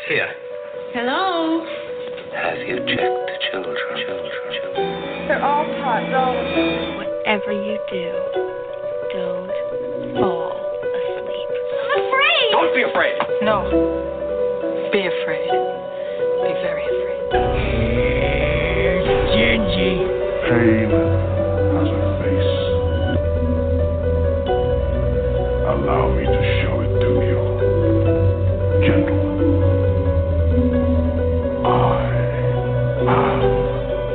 Here. Hello? Have you checked the children? They're all pots, all of them. Whatever you do, don't fall asleep. I'm afraid! Don't be afraid! No. Be afraid. Be very afraid. Here's Gingy. Pain has a face. Allow me to show it to you. Gentlemen, I am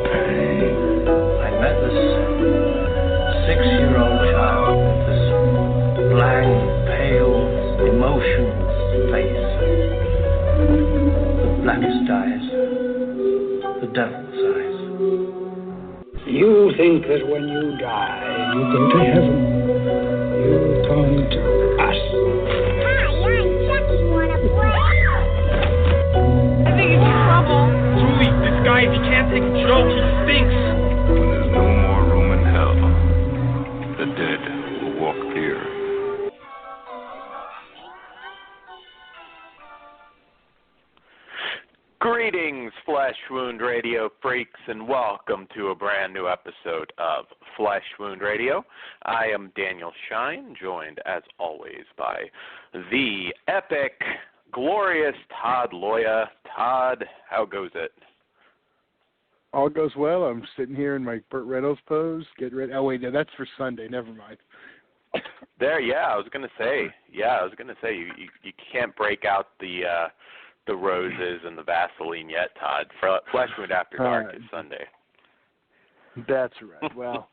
pain. I met this 6-year-old child with this blank, pale, emotionless face. The blackest eyes. The devil's eyes. You think that when you die, you go to heaven. You come to us. Hi, I'm Chucky. Wanna play? I think he's in trouble. Julie, this guy, if he can't take a joke, he stinks. When there's no more room in hell, the dead will walk here. Greetings, Flesh Wound Radio freaks, and welcome to a brand new episode of Flesh Wound Radio. I am Daniel Shine, joined as always by the epic, glorious Todd Loya. Todd, how goes it? All goes well. I'm sitting here in my Burt Reynolds pose. Get ready. Oh, wait, no, that's for Sunday. Never mind. I was gonna say you can't break out the roses and the Vaseline yet, Todd. Flesh Wound After Dark is Sunday. That's right. Well,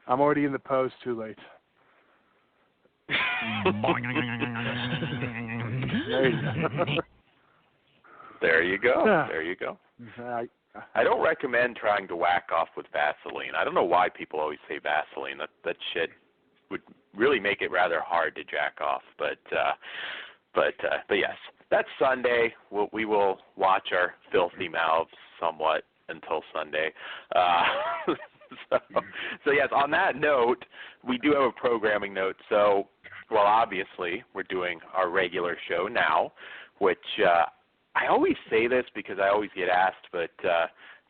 I'm already in the pose. Too late. There you go. I don't recommend trying to whack off with Vaseline. I don't know why people always say Vaseline. That shit would really make it rather hard to jack off. But yes, that's Sunday. We will watch our filthy mouths somewhat until Sunday. So yes, on that note, we do have a programming note. So, well, obviously, we're doing our regular show now, which I always say this because I always get asked, but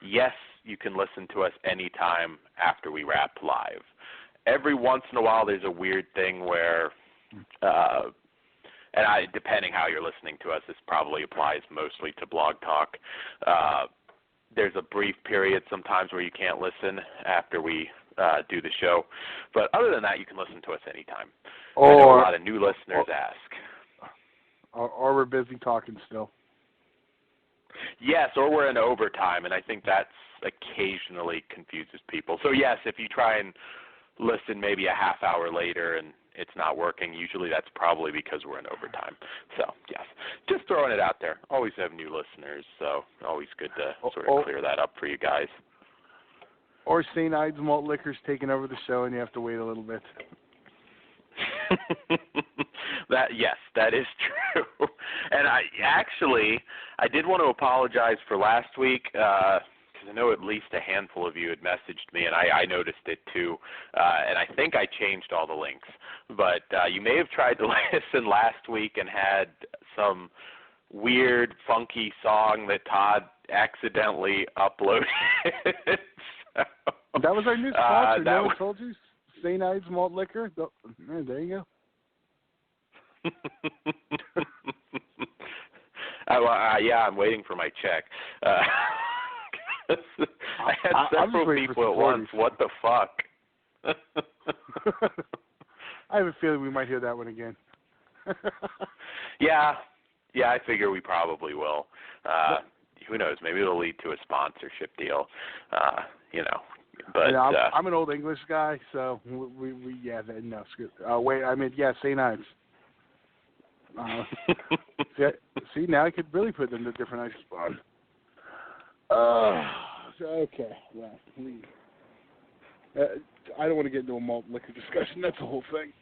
yes, you can listen to us anytime after we wrap live. Every once in a while, there's a weird thing where, depending how you're listening to us, this probably applies mostly to Blog Talk. There's a brief period sometimes where you can't listen after we do the show. But other than that, you can listen to us anytime. I know a lot of new listeners ask. Or we're busy talking still. Yes, or we're in overtime, and I think that's occasionally confuses people. So yes, if you try and listen maybe a half hour later and it's not working, usually that's probably because we're in overtime. So yes, just throwing it out there. Always have new listeners, so always good to sort of clear that up for you guys. Or St. Ides malt liquor's taking over the show and you have to wait a little bit. That is true. And I did want to apologize for last week because I know at least a handful of you had messaged me, and I noticed it too. And I think I changed all the links. But you may have tried to listen last week and had some weird, funky song that Todd accidentally uploaded. That was our new sponsor. No one told you? St. Ides malt liquor. There you go. Yeah, I'm waiting for my check. I had several people at once. What the fuck? I have a feeling we might hear that one again. Yeah, I figure we probably will. Who knows? Maybe it'll lead to a sponsorship deal. But I'm an old English guy, so St. Ides. See, now I could really put them in a different ice spot. Okay. Well, I don't want to get into a malt liquor discussion. That's the whole thing.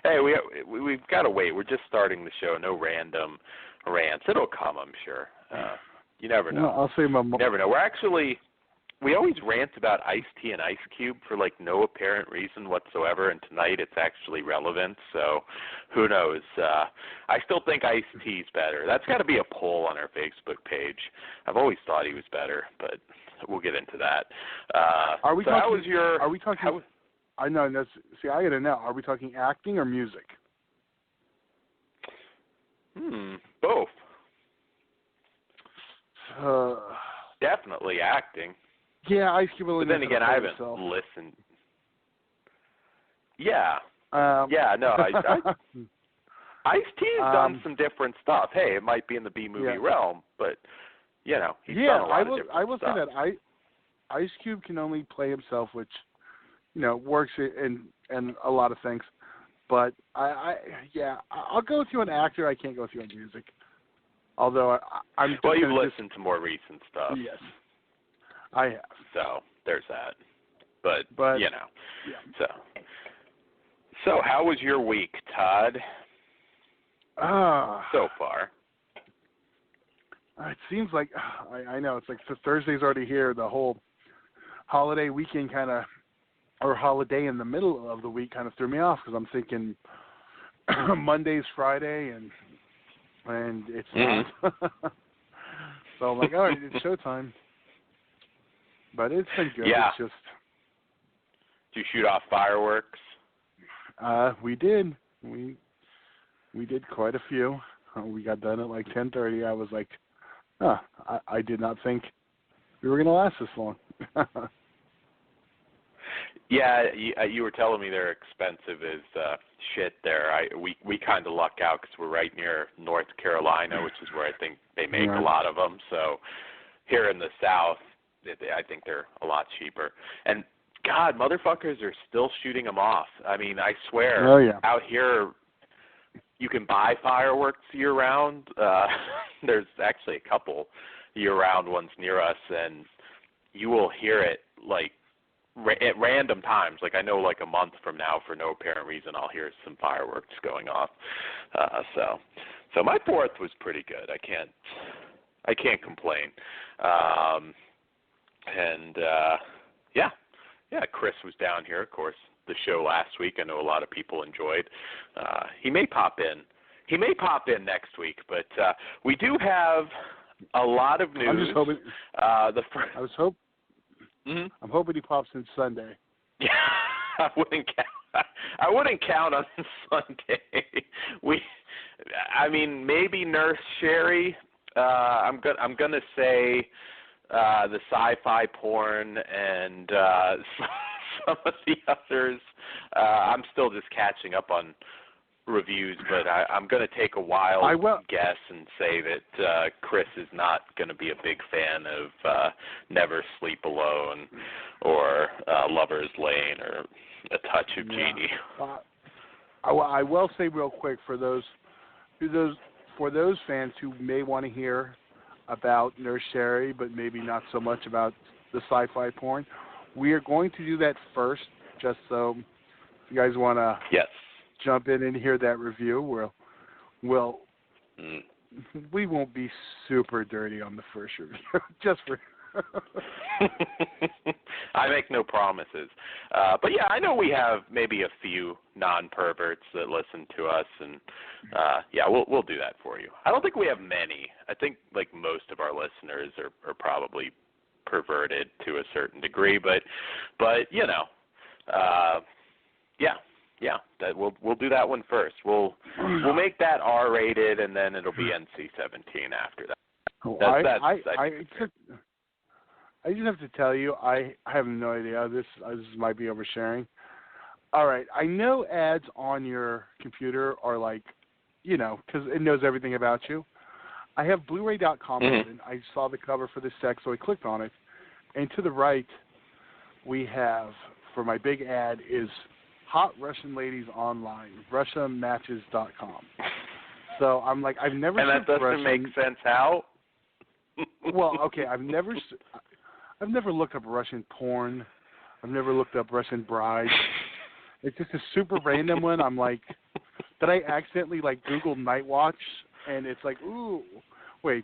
Hey, we've got to wait. We're just starting the show. No random rants. It'll come, I'm sure. You never know. No, I'll say my never know. We're actually we always rant about Ice-T and Ice Cube for like no apparent reason whatsoever, and tonight it's actually relevant. So who knows? I still think Ice-T's better. That's got to be a poll on our Facebook page. I've always thought he was better, but we'll get into that. Are we so talking? how was your? Are we talking? I know. See, I gotta know. Are we talking acting or music? Both. Uh, Definitely acting. Yeah, Ice Cube. But then again, I haven't listened. Yeah. Yeah, no, Ice-T has done some different stuff. Hey, it might be in the B-movie realm, but, you know, he's done a lot of different stuff. I will say that Ice Cube can only play himself, which, you know, works in a lot of things. But, I'll go with you on actor. I can't go with you on music. Although I'm... Well, you've listened to more recent stuff. Yes, I have. So, there's that. But you know, So how was your week, Todd? So far. It seems like, I know, it's like Thursday's already here. The whole holiday weekend or holiday in the middle of the week kind of threw me off because I'm thinking Monday's Friday and it's not. So I'm like, all right, it's showtime. But it's been good. Yeah. It's just... Did you shoot off fireworks? We did. We did quite a few. We got done at like 10:30. I was like, I did not think we were going to last this long. Yeah, you were telling me they're expensive as shit there. We kind of luck out because we're right near North Carolina, which is where I think they make a lot of them. So here in the South, I think they're a lot cheaper. And God, motherfuckers are still shooting them off. I mean, I swear, out here you can buy fireworks year-round. There's actually a couple year-round ones near us, and you will hear it like at random times. Like I know, like a month from now, for no apparent reason, I'll hear some fireworks going off. So my 4th was pretty good. I can't complain. Yeah, Chris was down here, of course, the show last week. I know a lot of people enjoyed. He may pop in. He may pop in next week, but we do have a lot of news. I'm just hoping. Mm-hmm. I'm hoping he pops in Sunday. Yeah, I wouldn't count on Sunday. Maybe Nurse Sherry. I'm gonna say the sci-fi porn and some of the others. I'm still just catching up on reviews, but I'm going to take a wild guess and say that Chris is not going to be a big fan of Never Sleep Alone or Lover's Lane or A Touch of Genie. I will say real quick for those fans who may want to hear about Nurse Sherry, but maybe not so much about the sci-fi porn, we are going to do that first, just so if you guys want to jump in and hear that review. We won't be super dirty on the first review, just for... I make no promises. But yeah, I know we have maybe a few non-perverts that listen to us, and we'll do that for you. I don't think we have many. I think like most of our listeners are probably perverted to a certain degree, but you know, that we'll do that one first. We'll make that R-rated, and then it'll be NC-17 after that. I just have to tell you, I have no idea. This might be oversharing. All right, I know ads on your computer are like, you know, because it knows everything about you. I have Blu-ray.com open. I saw the cover for this set, so I clicked on it. And to the right, we have, for my big ad, is Hot Russian Ladies Online, RussiaMatches.com. So I'm like, I've never and that doesn't make sense how? Well, okay, I've never looked up Russian porn. I've never looked up Russian brides. It's just a super random one. I'm like, did I accidentally like Google Night Watch? And it's like, ooh, wait,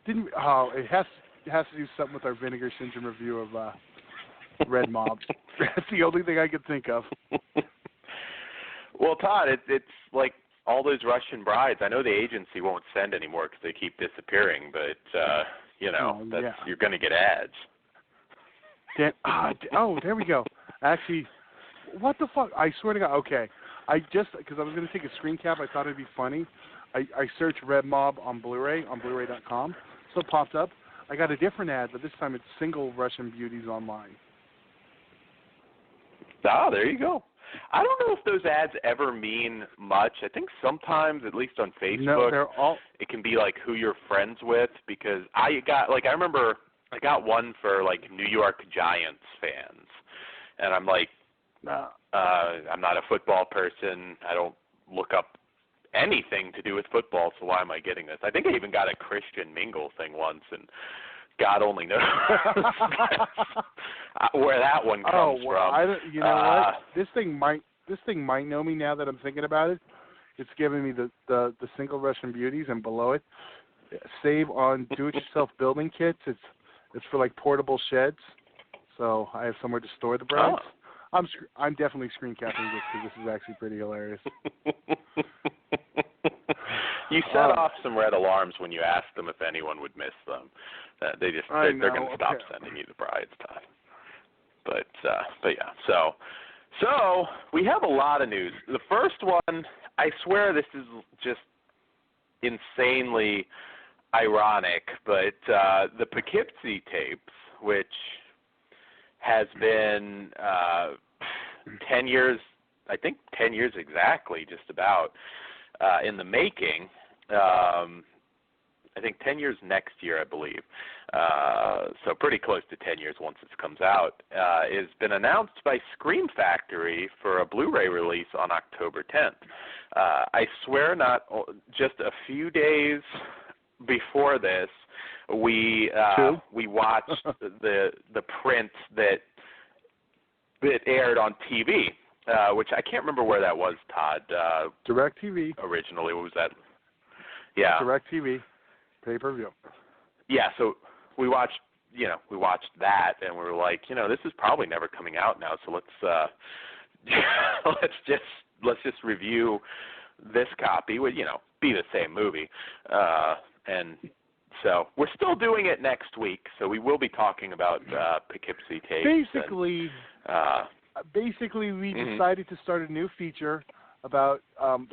it has to do something with our Vinegar Syndrome review of Red Mob. That's the only thing I could think of. Well, Todd, it's like all those Russian brides. I know the agency won't send anymore because they keep disappearing, but you're going to get ads. There we go. Actually, what the fuck? I swear to God. Okay, because I was going to take a screen cap. I thought it'd be funny. I searched Red Mob on Blu-ray on Blu-ray.com, so it popped up. I got a different ad, but this time it's single Russian beauties online. Ah, there you go. I don't know if those ads ever mean much. I think sometimes, at least on Facebook, it can be like who you're friends with, because I remember I got one for like New York Giants fans, and I'm like, I'm not a football person. I don't look up anything to do with football, so why am I getting this? I think I even got a Christian Mingle thing once, and God only knows where that one comes from. You know what? This thing might know me now that I'm thinking about it. It's giving me the single Russian beauties, and below it, save on do-it-yourself building kits. It's for like portable sheds, so I have somewhere to store the brides. Oh. I'm definitely screen capping this because this is actually pretty hilarious. You set off some red alarms when you asked them if anyone would miss them. They're going to stop sending you the brides, Todd. But yeah. So we have a lot of news. The first one, I swear this is just insanely ironic, but the Poughkeepsie tapes, which has been 10 years, I think 10 years exactly, just about, in the making. I think 10 years next year, I believe. So pretty close to 10 years once this comes out. Has been announced by Scream Factory for a Blu-ray release on October 10th. I swear not just a few days before this, we watched the print that aired on TV, which I can't remember where that was, Todd. DirecTV. Originally, what was that? Yeah. DirecTV, pay-per-view. Yeah, so we watched that, and we were like, this is probably never coming out now, so let's just review this copy. Would be the same movie, and so we're still doing it next week. So we will be talking about Poughkeepsie tapes. Basically, we decided to start a new feature about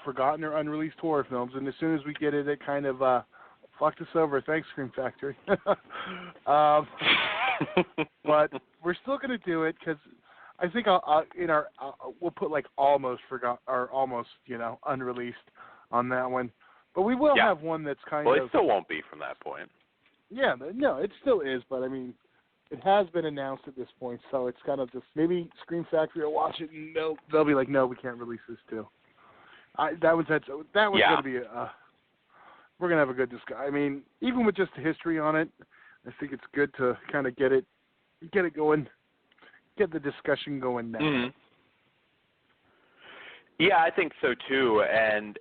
forgotten or unreleased horror films, and as soon as we get it, it kind of fucked us over. Thanks, Scream Factory. But we're still going to do it because I think we'll put like almost forgot or almost unreleased on that one. But we will have one that's kind of. Well, it still won't be from that point. Yeah, no, it still is, but I mean, it has been announced at this point, so it's kind of just maybe Scream Factory will watch it and they'll be like, no, we can't release this too. That was going to be we're going to have a good discussion. I mean, even with just the history on it, I think it's good to kind of get it going, get the discussion going now. Mm-hmm. Yeah, I think so too. And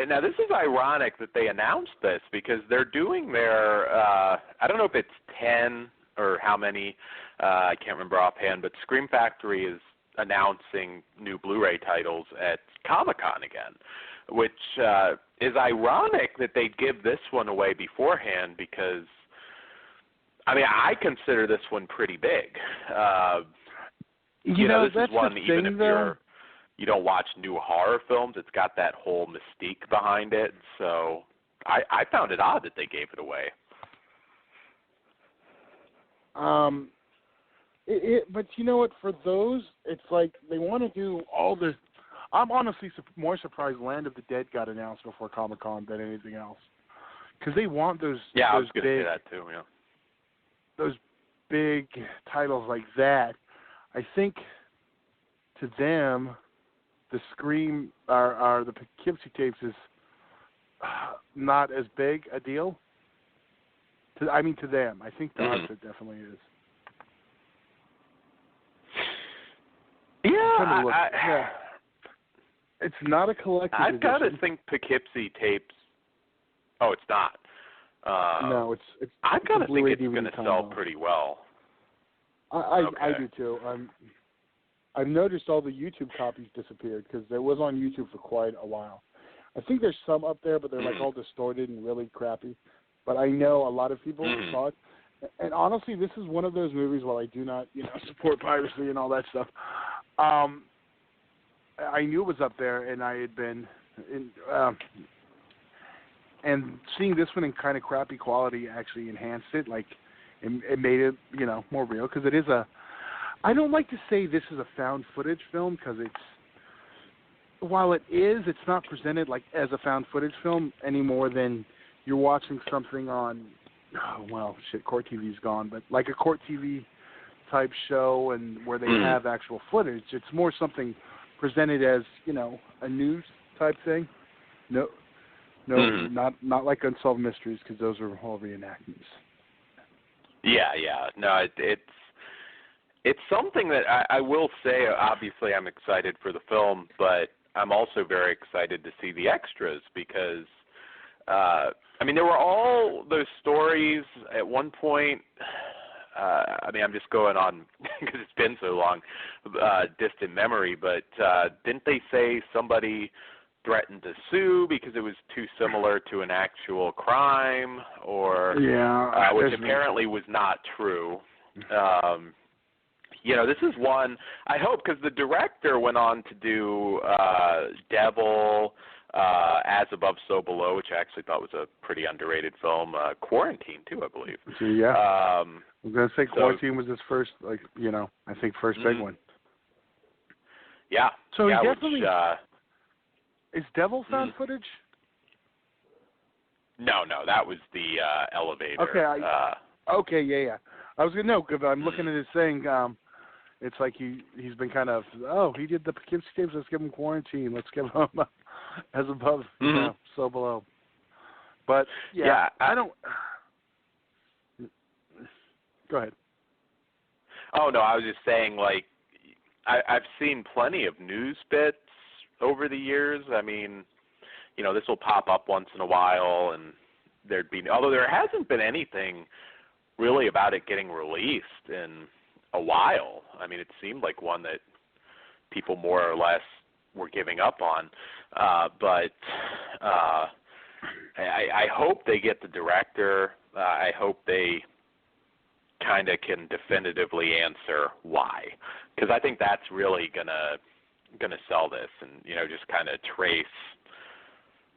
now this is ironic that they announced this because they're doing their I don't know if it's 10 or how many, I can't remember offhand, but Scream Factory is announcing new Blu-ray titles at Comic-Con again, which is ironic that they give this one away beforehand because, I mean, I consider this one pretty big. This is one, even if you don't watch new horror films, it's got that whole mystique behind it. So I found it odd that they gave it away. But you know what? For those, it's like they want to do all this. I'm honestly more surprised Land of the Dead got announced before Comic-Con than anything else, because they want those. Yeah, those I was going to say that too. Yeah, those big titles like that. I think to them, the Scream or the Poughkeepsie tapes is not as big a deal. To them, I think to us it definitely is. Yeah, it's not a collector's I've got to edition. think Poughkeepsie tapes. Oh, it's not. No, it's. I kind of think it's DVD going to combo. sell pretty well. I Okay. do too. I've noticed all the YouTube copies disappeared because it was on YouTube for quite a while. I think there's some up there, but they're like all distorted and really crappy. But I know a lot of people saw it. And honestly, this is one of those movies while I do not, support piracy and all that stuff. I knew it was up there, and I had been and seeing this one in kind of crappy quality actually enhanced it. Like, it made it, more real because it is a. I don't like to say this is a found footage film because while it is, it's not presented like as a found footage film any more than you're watching something on. Oh, well, shit, Court TV's gone, but like a Court TV type show and where they have actual footage. It's more something presented as, a news type thing. No, not like Unsolved Mysteries because those are all reenactments. Yeah. No, it's something that I will say, obviously I'm excited for the film, but I'm also very excited to see the extras because, there were all those stories at one point. I'm just going on because it's been so long, distant memory, but didn't they say somebody threatened to sue because it was too similar to an actual crime or which apparently was not true. This is one, I hope, because the director went on to do Devil, As Above, So Below, which I actually thought was a pretty underrated film. Quarantine, too, I believe. Yeah. I was going to say Quarantine was his first, first big one. Yeah. So yeah, he definitely... is Devil found footage? No, that was the elevator. Okay, yeah. I was going to know, because I'm looking at his thing. It's like he's been kind of, he did the Poughkeepsie tapes, let's give him Quarantine, let's give him As Above, So Below. But, I don't... Go ahead. Oh, no, I was just saying, I've seen plenty of news bits over the years. This will pop up once in a while, and although there hasn't been anything really about it getting released in a while. It seemed like one that people more or less were giving up on. But I hope they get the director. I hope they kind of can definitively answer why, because I think that's really gonna sell this, and just kind of trace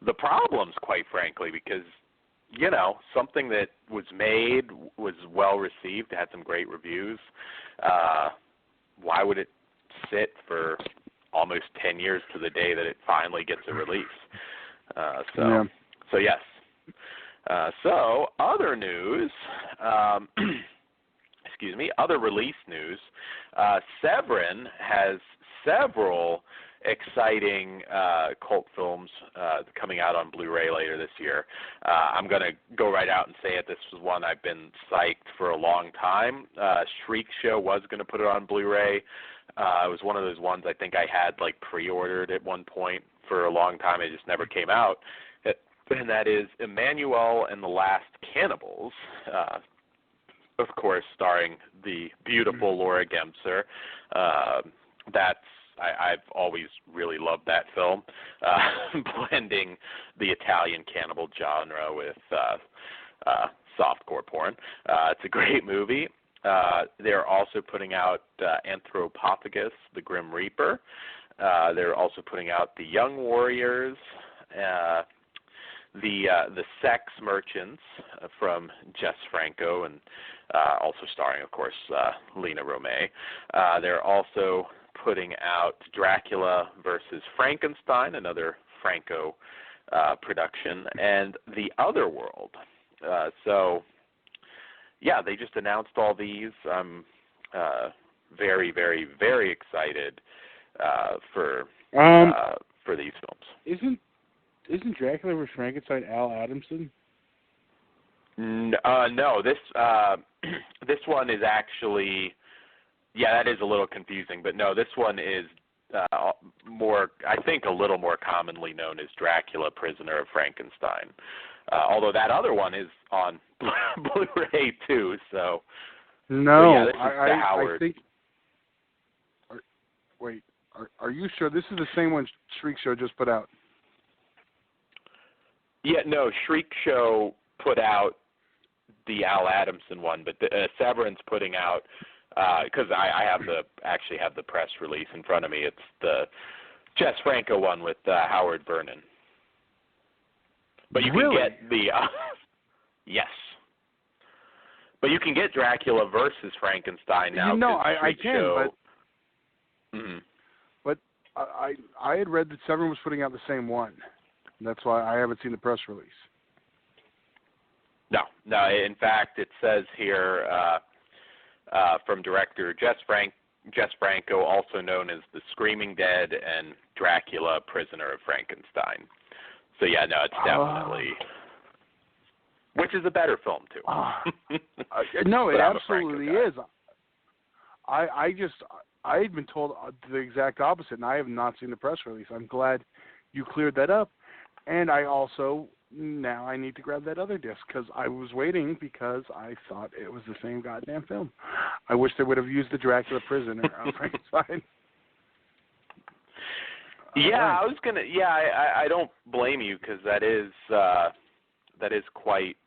the problems, quite frankly, because something that was made, was well received, had some great reviews. Why would it sit for almost 10 years to the day that it finally gets a release? So yes. So other news, other release news. Severin has several exciting cult films coming out on Blu-ray later this year. I'm going to go right out and say it. This was one I've been psyched for a long time. Shriek Show was going to put it on Blu-ray. It was one of those ones I think I had pre-ordered at one point for a long time. It just never came out. And that is Emmanuel and the Last Cannibals, of course, starring the beautiful Laura Gemser. I've always really loved that film, blending the Italian cannibal genre with softcore porn. It's a great movie. They're also putting out Anthropophagus, the Grim Reaper. They're also putting out The Young Warriors, the Sex Merchants from Jess Franco, and also starring, of course, Lena Romay. They're also putting out Dracula versus Frankenstein, another Franco production, and The Other World. They just announced all these. I'm very, very, very excited for these films. Isn't Dracula vs. Frankenstein Al Adamson? No, this one is actually, that is a little confusing, but no, this one is more, I think, a little more commonly known as Dracula, Prisoner of Frankenstein. Although that other one is on Blu-ray too. So no, yeah, this is the Howard. I think. Wait, are you sure this is the same one Shriek Show just put out? Yeah, no, Shriek Show put out the Al Adamson one, but Severan's putting out, because I actually have the press release in front of me. It's the Jess Franco one with Howard Vernon. But you can get the yes. But you can get Dracula versus Frankenstein now. I can, Show, but but I had read that Severin was putting out the same one. That's why I haven't seen the press release. No. In fact, it says here from director Jess Franco, also known as The Screaming Dead and Dracula, Prisoner of Frankenstein. So yeah, no, it's definitely, which is a better film too. No, it absolutely is. I had been told the exact opposite, and I have not seen the press release. I'm glad you cleared that up, and I also now I need to grab that other disc because I was waiting because I thought it was the same goddamn film. I wish they would have used the Dracula Prisoner on Frankenstein. Yeah, right. I was gonna. Yeah, I don't blame you because that is quite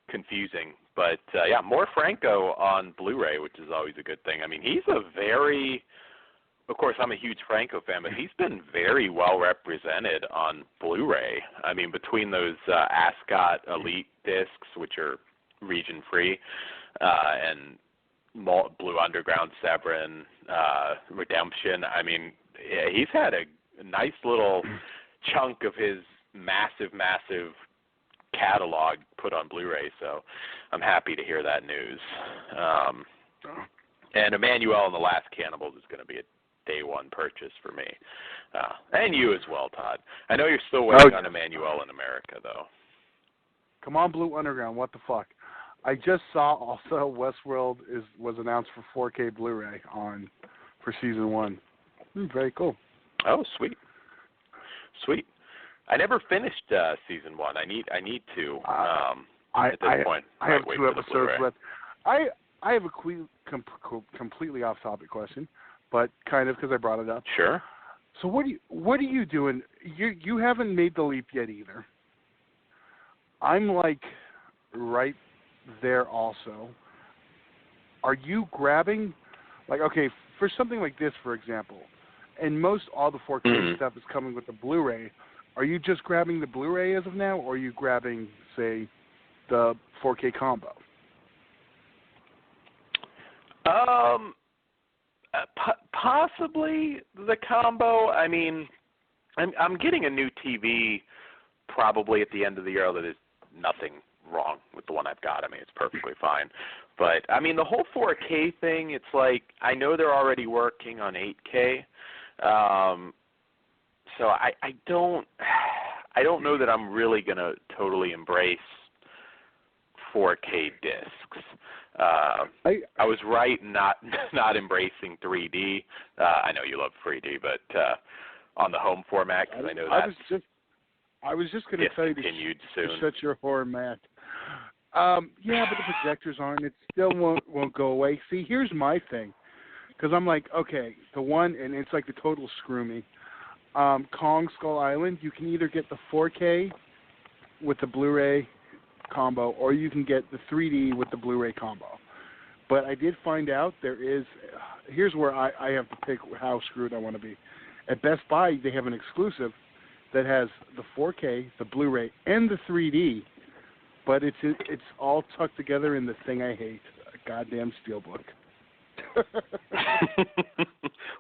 confusing. But yeah, more Franco on Blu-ray, which is always a good thing. I mean, he's a very, of course, I'm a huge Franco fan, but he's been very well represented on Blu-ray. I mean, between those Ascot Elite discs, which are region-free, and Blue Underground, Severin, Redemption. I mean, he's had a nice little chunk of his massive catalog put on Blu-ray, so I'm happy to hear that news. And Emmanuel and the Last Cannibals is going to be a day one purchase for me. And you as well, Todd. I know you're still waiting on Emmanuel in America, though. Come on, Blue Underground, what the fuck? I just saw also Westworld was announced for 4K Blu-ray for season 1. Very cool. Oh, sweet. I never finished season 1. I need to. At this point, I have 2 episodes left. I have a completely off-topic question, but kind of because I brought it up. Sure. So what are you doing? You haven't made the leap yet either. I'm like right there also. Are you grabbing, like, okay, for something like this, for example, and most all the 4K stuff is coming with the Blu-ray. Are you just grabbing the Blu-ray as of now, or are you grabbing, say, the 4K combo? Possibly the combo. I mean, I'm getting a new TV probably at the end of the year. That is nothing wrong with the one I've got. I mean, it's perfectly fine. But I mean, the whole 4K thing. It's like I know they're already working on 8K. So I don't know that I'm really going to totally embrace 4K discs. I was right not embracing 3D. I know you love 3D, but on the home format, because I know that's I was just going to tell you to shut your format. Yeah, but the projectors aren't. It still won't go away. See, here's my thing, because I'm like, okay, the one, and it's like the total screw me. Kong Skull Island, you can either get the 4K with the Blu-ray combo, or you can get the 3D with the Blu-ray combo. But I did find out here's where I have to pick how screwed I want to be. At Best Buy, they have an exclusive that has the 4K, the Blu-ray, and the 3D, but it's all tucked together in the thing I hate, a goddamn steelbook.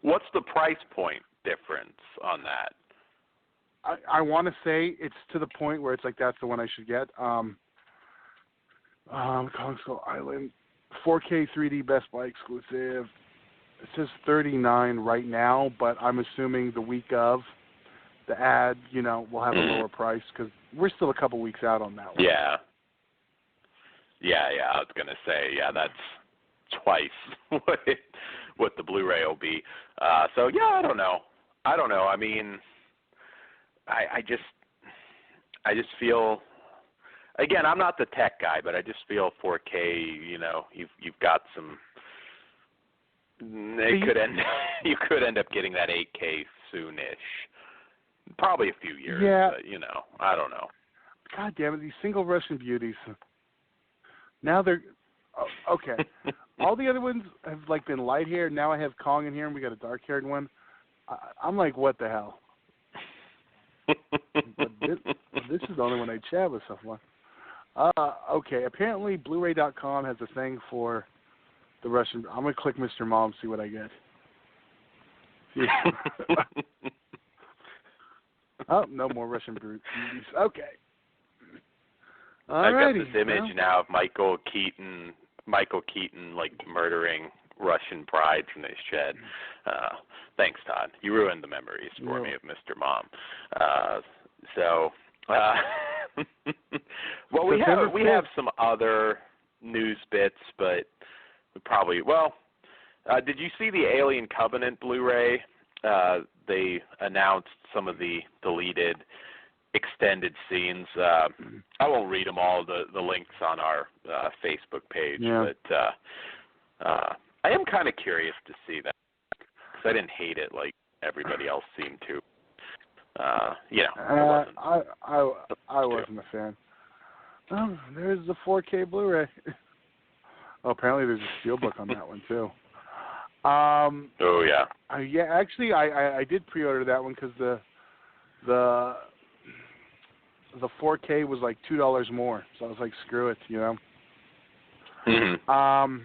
What's the price point difference on that? I want to say it's to the point where it's like that's the one I should get. Kong Skull Island, 4K 3D Best Buy exclusive. It says $39 right now, but I'm assuming the week of the ad, will have a lower price because we're still a couple weeks out on that one. Yeah. I was gonna say, that's twice what the Blu-ray will be. So yeah, I don't know. I mean, I just feel again, I'm not the tech guy, but I just feel 4K. You've got some. You could end up getting that 8K soonish. Probably a few years. Yeah. But, I don't know. God damn it! These single Russian beauties. Now they're okay. All the other ones have been light hair. Now I have Kong in here, and we got a dark haired one. I'm like, what the hell? But this is the only one I chat with so far. Okay, apparently Blu-ray.com has a thing for the Russian. I'm going to click Mr. Mom, see what I get. Oh, no more Russian beauties. Okay. I've got this image now of Michael Keaton murdering Russian brides in his shed. Thanks, Todd. You ruined the memories for me of Mr. Mom. Well, we have some other news bits, but we probably did you see the Alien Covenant Blu-ray? They announced some of the deleted extended scenes. I won't read them all. The links on our Facebook page, but I am kind of curious to see that because I didn't hate it like everybody else seemed to. I wasn't a fan. Oh, there's the 4K Blu-ray. Oh, apparently there's a steelbook on that one too. Oh yeah. Yeah, actually, I did pre-order that one because the 4K was like $2 more, so I was like, screw it, Mm-hmm.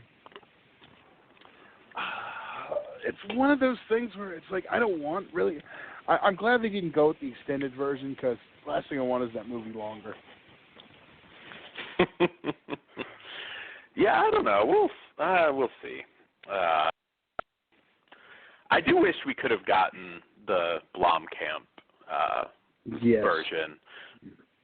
It's one of those things where it's like I don't want really. I'm glad they didn't go with the extended version because the last thing I want is that movie longer. Yeah, I don't know. We'll see. I do wish we could have gotten the Blomkamp version.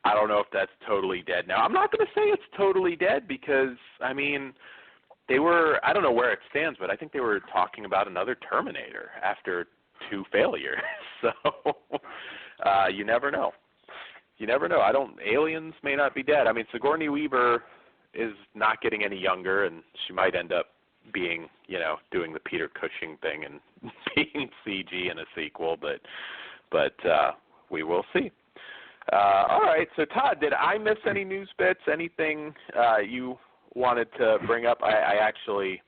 I don't know if that's totally dead now. I'm not going to say it's totally dead because, I don't know where it stands, but I think they were talking about another Terminator after 2 failures. So you never know. Aliens may not be dead. Sigourney Weaver is not getting any younger, and she might end up being, doing the Peter Cushing thing and being CG in a sequel, but we will see. All right, so Todd, did I miss any news bits? Anything you wanted to bring up? I actually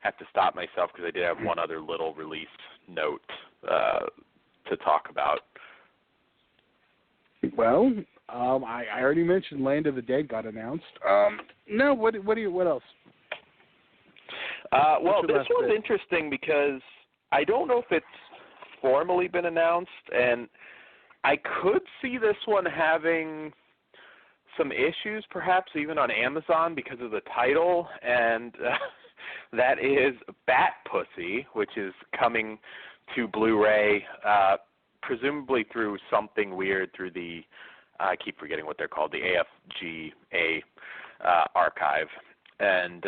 have to stop myself because I did have one other little release note to talk about. Well, I already mentioned Land of the Dead got announced. No, what else? Well, this one's interesting because I don't know if it's formally been announced, and I could see this one having some issues, perhaps even on Amazon because of the title, and that is Bat Pussy, which is coming to Blu-ray, presumably through something weird through the, I keep forgetting what they're called, the AFGA archive. And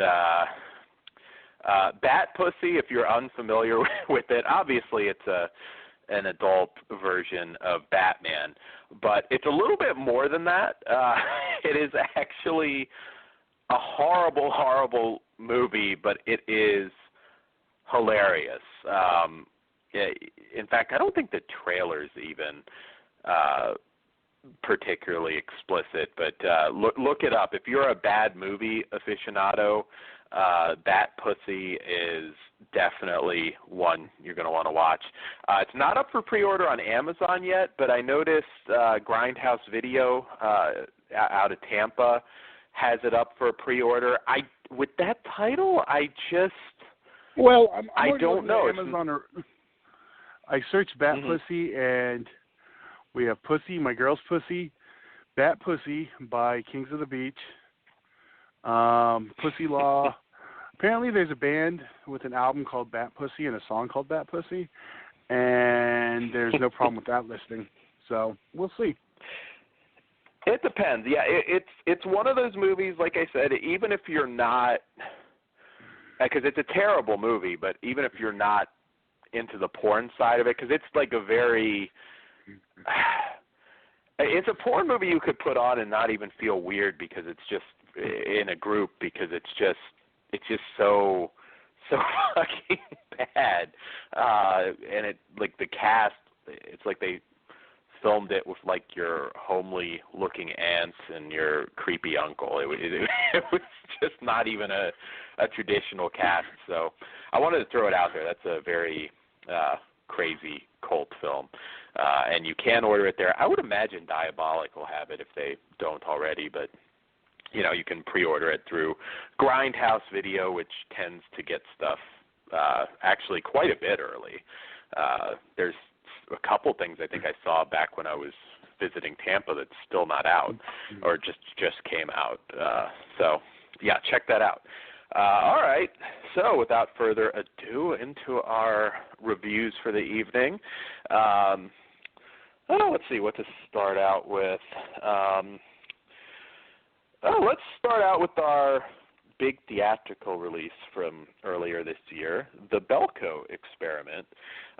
Bat Pussy, if you're unfamiliar with it, obviously it's an adult version of Batman, but it's a little bit more than that. It is actually a horrible, horrible movie, but it is hilarious. In fact, I don't think the trailer's even particularly explicit, but look it up. If you're a bad movie aficionado, Bat Pussy is definitely one you're going to want to watch. It's not up for pre-order on Amazon yet, but I noticed Grindhouse Video out of Tampa has it up for a pre-order. With that title, I don't know. Amazon I searched Bat Pussy, and we have Pussy, My Girl's Pussy, Bat Pussy by Kings of the Beach, Pussy Law. Apparently there's a band with an album called Bat Pussy and a song called Bat Pussy, and there's no problem with that listing. So we'll see. It depends. Yeah, it's one of those movies, like I said, even if you're not, because it's a terrible movie, but even if you're not into the porn side of it, because it's like a very, It's a porn movie you could put on and not even feel weird because it's just in a group because it's just so fucking bad. And it like the cast, it's like they filmed it with like your homely looking aunts and your creepy uncle. It was just not even a traditional cast. So I wanted to throw it out there. That's a very crazy cult film. And you can order it there. I would imagine Diabolic will have it if they don't already, but you know, you can pre-order it through Grindhouse Video, which tends to get stuff actually quite a bit early. There's a couple things I think I saw back when I was visiting Tampa that's still not out or just came out. So, yeah, check that out. All right. So, without further ado, into our reviews for the evening. Let's see what to start out with. Let's start out with our big theatrical release from earlier this year, The Belko Experiment.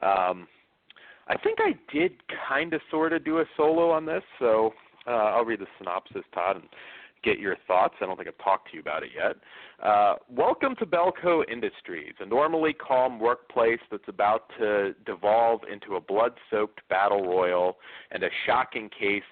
I think I did kind of sort of do a solo on this, so I'll read the synopsis, Todd, and get your thoughts. I don't think I've talked to you about it yet. Welcome to Belko Industries, a normally calm workplace that's about to devolve into a blood-soaked battle royal and a shocking case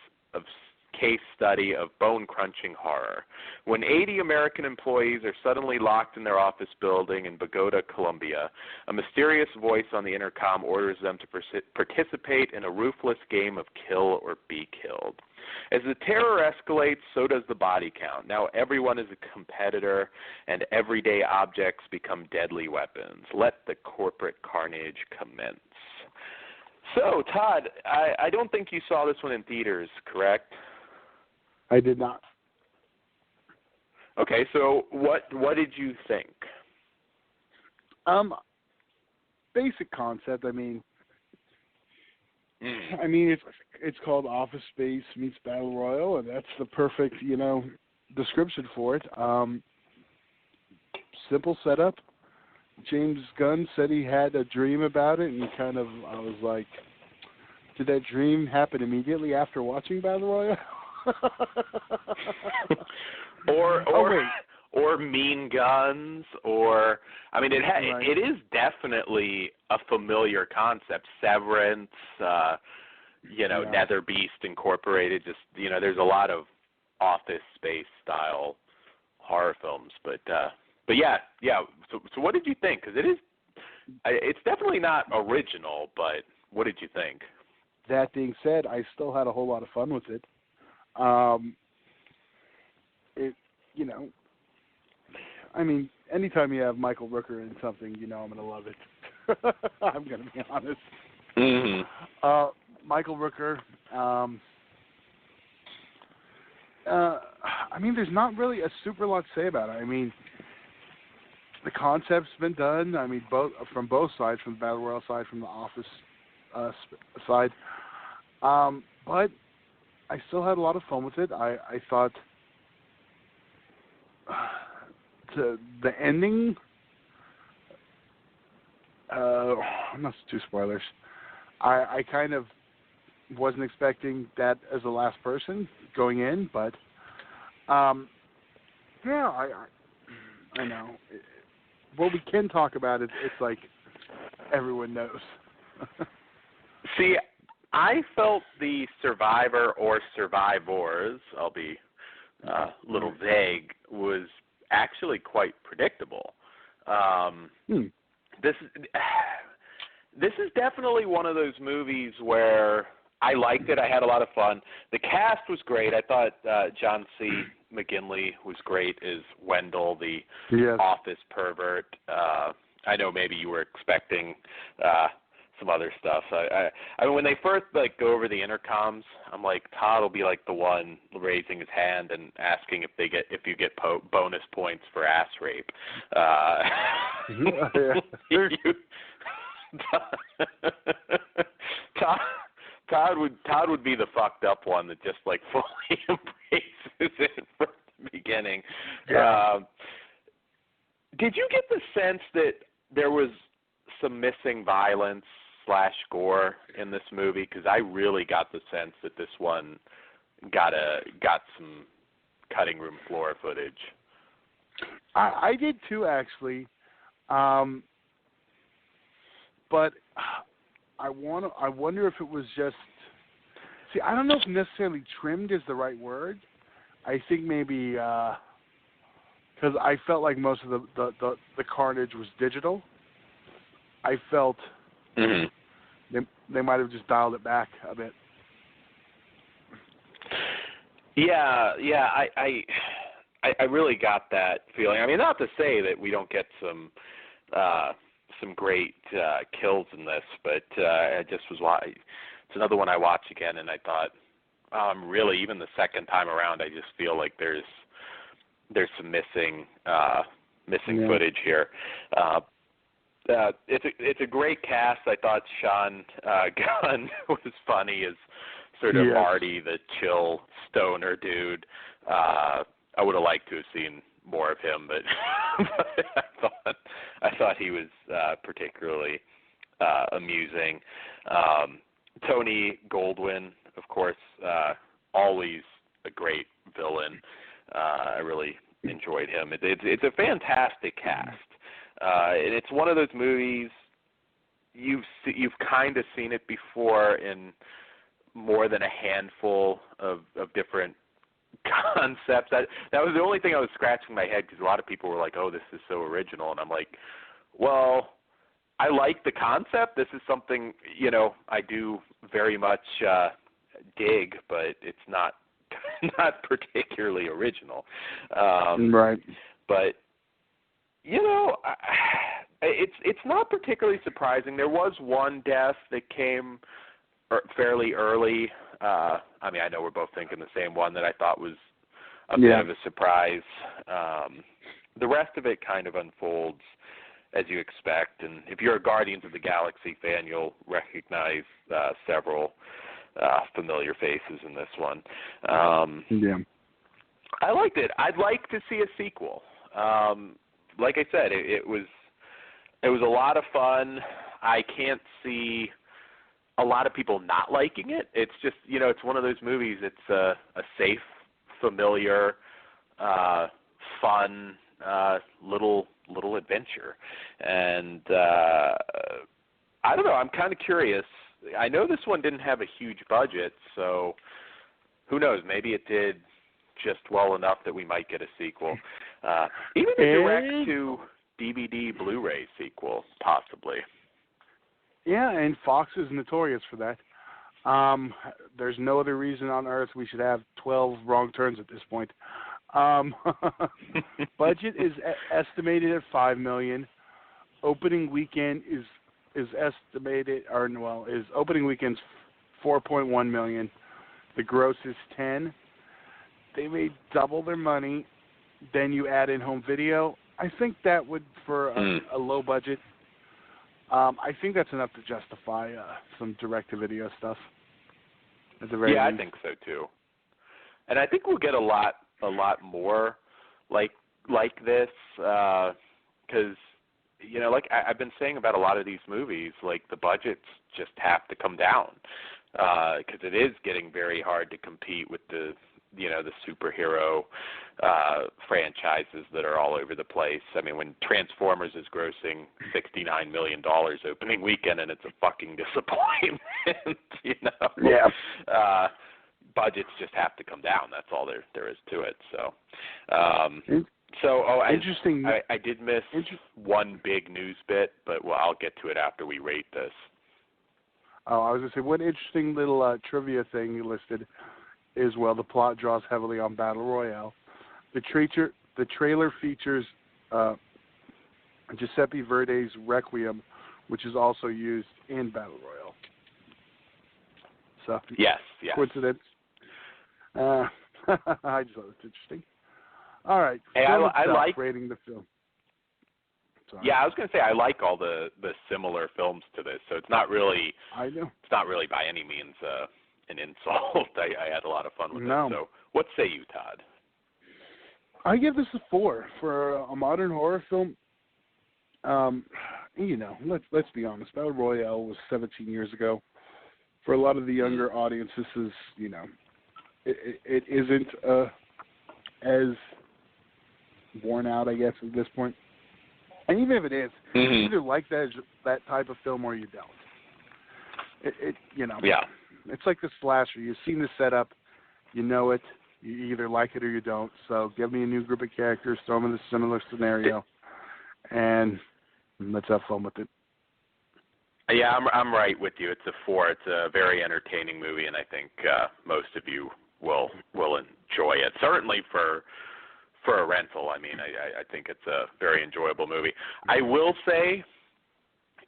study of bone-crunching horror. When 80 American employees are suddenly locked in their office building in Bogota, Colombia, a mysterious voice on the intercom orders them to participate in a ruthless game of kill or be killed. As the terror escalates, so does the body count. Now everyone is a competitor, and everyday objects become deadly weapons. Let the corporate carnage commence. So, Todd, I don't think you saw this one in theaters, correct? I did not. Okay, so what did you think? Basic concept. I mean, it's called Office Space meets Battle Royal, and that's the perfect, description for it. Simple setup. James Gunn said he had a dream about it, and I was like, did that dream happen immediately after watching Battle Royale? or Mean Guns, or it is definitely a familiar concept. Severance, Nether Beast Incorporated. Just there's a lot of Office Space style horror films, but yeah. So what did you think? Because it's definitely not original, but what did you think? That being said, I still had a whole lot of fun with it. Anytime you have Michael Rooker in something, I'm going to love it. I'm going to be honest. Mm-hmm. Michael Rooker, there's not really a super lot to say about it. The concept's been done. From both sides, from the Battle Royale side, from the Office side. But I still had a lot of fun with it. I thought the ending, not too spoilers, I kind of wasn't expecting that as the last person going in, but I know. What we can talk about it's like everyone knows. See, I felt the survivor or survivors, I'll be a little vague, was actually quite predictable. This is definitely one of those movies where I liked it. I had a lot of fun. The cast was great. I thought John C. McGinley was great as Wendell, the office pervert. I know maybe you were expecting some other stuff. When they first go over the intercoms, I'm like, Todd will be like the one raising his hand and asking if you get bonus points for ass rape. Todd would be the fucked up one that just fully embraces it from the beginning. Yeah. Did you get the sense that there was some missing violence / gore in this movie? Because I really got the sense that this one got some cutting room floor footage. I did too, actually, but I wonder if it was just. See, I don't know if necessarily trimmed is the right word. I think maybe because I felt like most of the carnage was digital. I felt they might have just dialed it back a bit. Yeah, I really got that feeling. I mean, not to say that we don't get some great kills in this, but I just was it's another one I watched again, and I thought, really, even the second time around, I just feel like there's some missing footage here. It's a great cast. I thought Sean Gunn was funny as sort of Marty, the chill stoner dude. I would have liked to have seen more of him, but I thought he was particularly amusing. Tony Goldwyn, of course, always a great villain. I really enjoyed him. It's a fantastic cast, and it's one of those movies you've kind of seen it before in more than a handful of different concepts. That was the only thing I was scratching my head, because a lot of people were like, "Oh, this is so original," and I'm like, well, I like the concept. This is something, I do very much dig, but it's not particularly original. Right. But it's not particularly surprising. There was one death that came fairly early. I mean, I know we're both thinking the same one that I thought was a bit of a surprise. The rest of it kind of unfolds as you expect, and if you're a Guardians of the Galaxy fan, you'll recognize several familiar faces in this one. I liked it. I'd like to see a sequel. Like I said, it was a lot of fun. I can't see a lot of people not liking it. It's just, it's one of those movies. It's a safe, familiar, fun little adventure, and I don't know. I'm kind of curious. I know this one didn't have a huge budget, so who knows? Maybe it did just well enough that we might get a sequel. Even a direct-to-DVD Blu-ray sequel, possibly. Yeah, and Fox is notorious for that. There's no other reason on earth we should have 12 wrong turns at this point. Budget is estimated at $5 million. Opening weekend is estimated, opening weekend's $4.1 million. The gross is $10 million. They made double their money. Then you add in home video. I think that would, for a low budget, I think that's enough to justify some direct-to-video stuff. At the very least. I think so too. And I think we'll get a lot more like this, because like I've been saying about a lot of these movies, like the budgets just have to come down, because it is getting very hard to compete with the superhero franchises that are all over the place. I mean, when Transformers is grossing $69 million opening weekend and it's a fucking disappointment, budgets just have to come down. That's all there is to it. So, interesting. I did miss one big news bit, but I'll get to it after we rate this. Oh, I was going to say, one interesting little trivia thing you listed is, the plot draws heavily on Battle Royale. The trailer features Giuseppe Verdi's Requiem, which is also used in Battle Royale. So, yes. Coincidence. I just thought it was interesting. All right. Hey, I like rating the film. Sorry. Yeah, I was going to say I like all the similar films to this, so it's not really. I know. It's not really by any means an insult. I had a lot of fun with it. So, what say you, Todd? I give this a 4 for a modern horror film. Let's be honest. Battle Royale was 17 years ago. For a lot of the younger audience, this is it isn't as worn out, I guess, at this point. And even if it is, you either like that type of film or you don't. Yeah. It's like the slasher. You've seen the setup, you know it. You either like it or you don't. So give me a new group of characters, throw them in a similar scenario, and let's have fun with it. Yeah, I'm right with you. It's a 4. It's a very entertaining movie, and I think most of you will enjoy it. Certainly for a rental. I mean, I think it's a very enjoyable movie. I will say,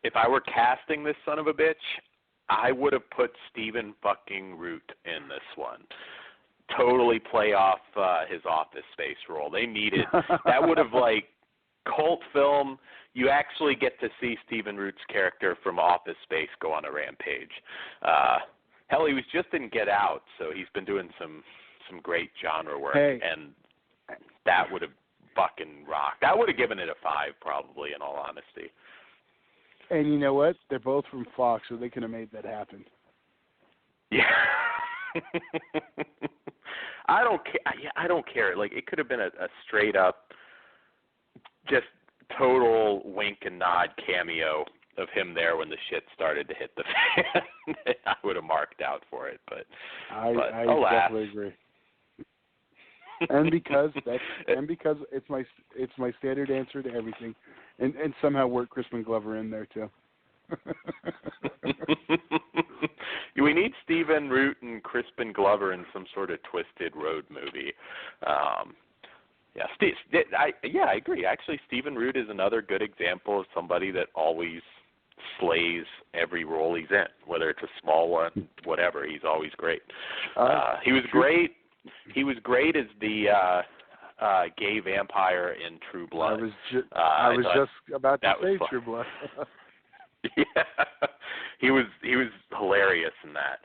if I were casting this son of a bitch, I would have put Stephen fucking Root in this one. Totally play off his Office Space role. They needed that. Would have cult film. You actually get to see Stephen Root's character from Office Space go on a rampage. Hell, he was just in Get Out, so he's been doing some great genre work, and that would have fucking rocked. That would have given it a 5, probably, in all honesty. And you know what? They're both from Fox, so they could have made that happen. Yeah. I don't care. I don't care. It could have been a straight up, just total wink and nod cameo of him there when the shit started to hit the fan. I would have marked out for it, but I alas. definitely agree. And because it's my standard answer to everything, and somehow work Crispin Glover in there too. We need Stephen Root and Crispin Glover in some sort of twisted road movie. I agree. Actually, Stephen Root is another good example of somebody that always slays every role he's in, whether it's a small one, whatever. He's always great. He was great. He was great as the gay vampire in True Blood. I was just about to say True Blood. Yeah, he was hilarious in that,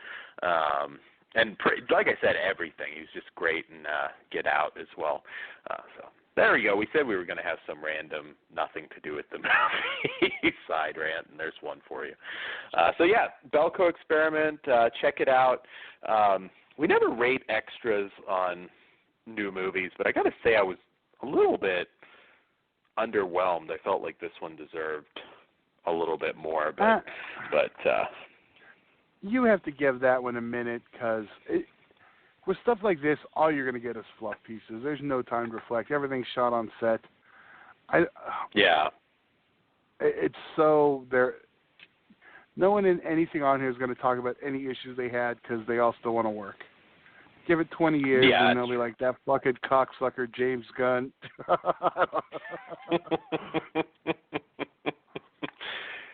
and like I said, everything. He was just great in Get Out as well. So there we go. We said we were going to have some random, nothing to do with the movie side rant, and there's one for you. So yeah, Belko Experiment. Check it out. We never rate extras on new movies, but I got to say I was a little bit underwhelmed. I felt like this one deserved a little bit more, but you have to give that one a minute, because with stuff like this, all you're going to get is fluff pieces. There's no time to reflect. Everything's shot on set. It's so there. No one in anything on here is going to talk about any issues they had, because they all still want to work. Give it 20 years, and they'll be like, that fucking cocksucker James Gunn.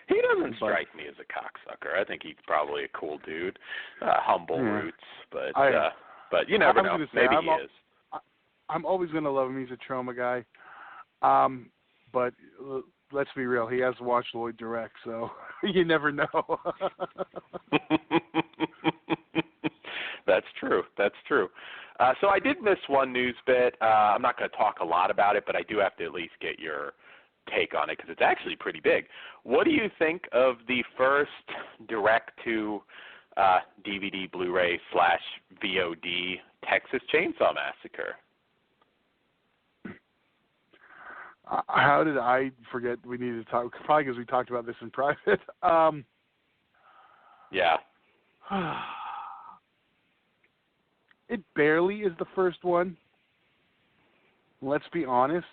He doesn't strike me as a cocksucker. I think he's probably a cool dude, humble roots, but you never know. Maybe he is. I'm always going to love him. He's a trauma guy. But let's be real. He has to watch Lloyd direct, so you never know. That's true. So I did miss one news bit. I'm not going to talk a lot about it, but I do have to at least get your take on it, because it's actually pretty big. What do you think of the first direct-to DVD, Blu-ray / VOD Texas Chainsaw Massacre? How did I forget we needed to talk? Probably because we talked about this in private. Yeah. It barely is the first one. Let's be honest.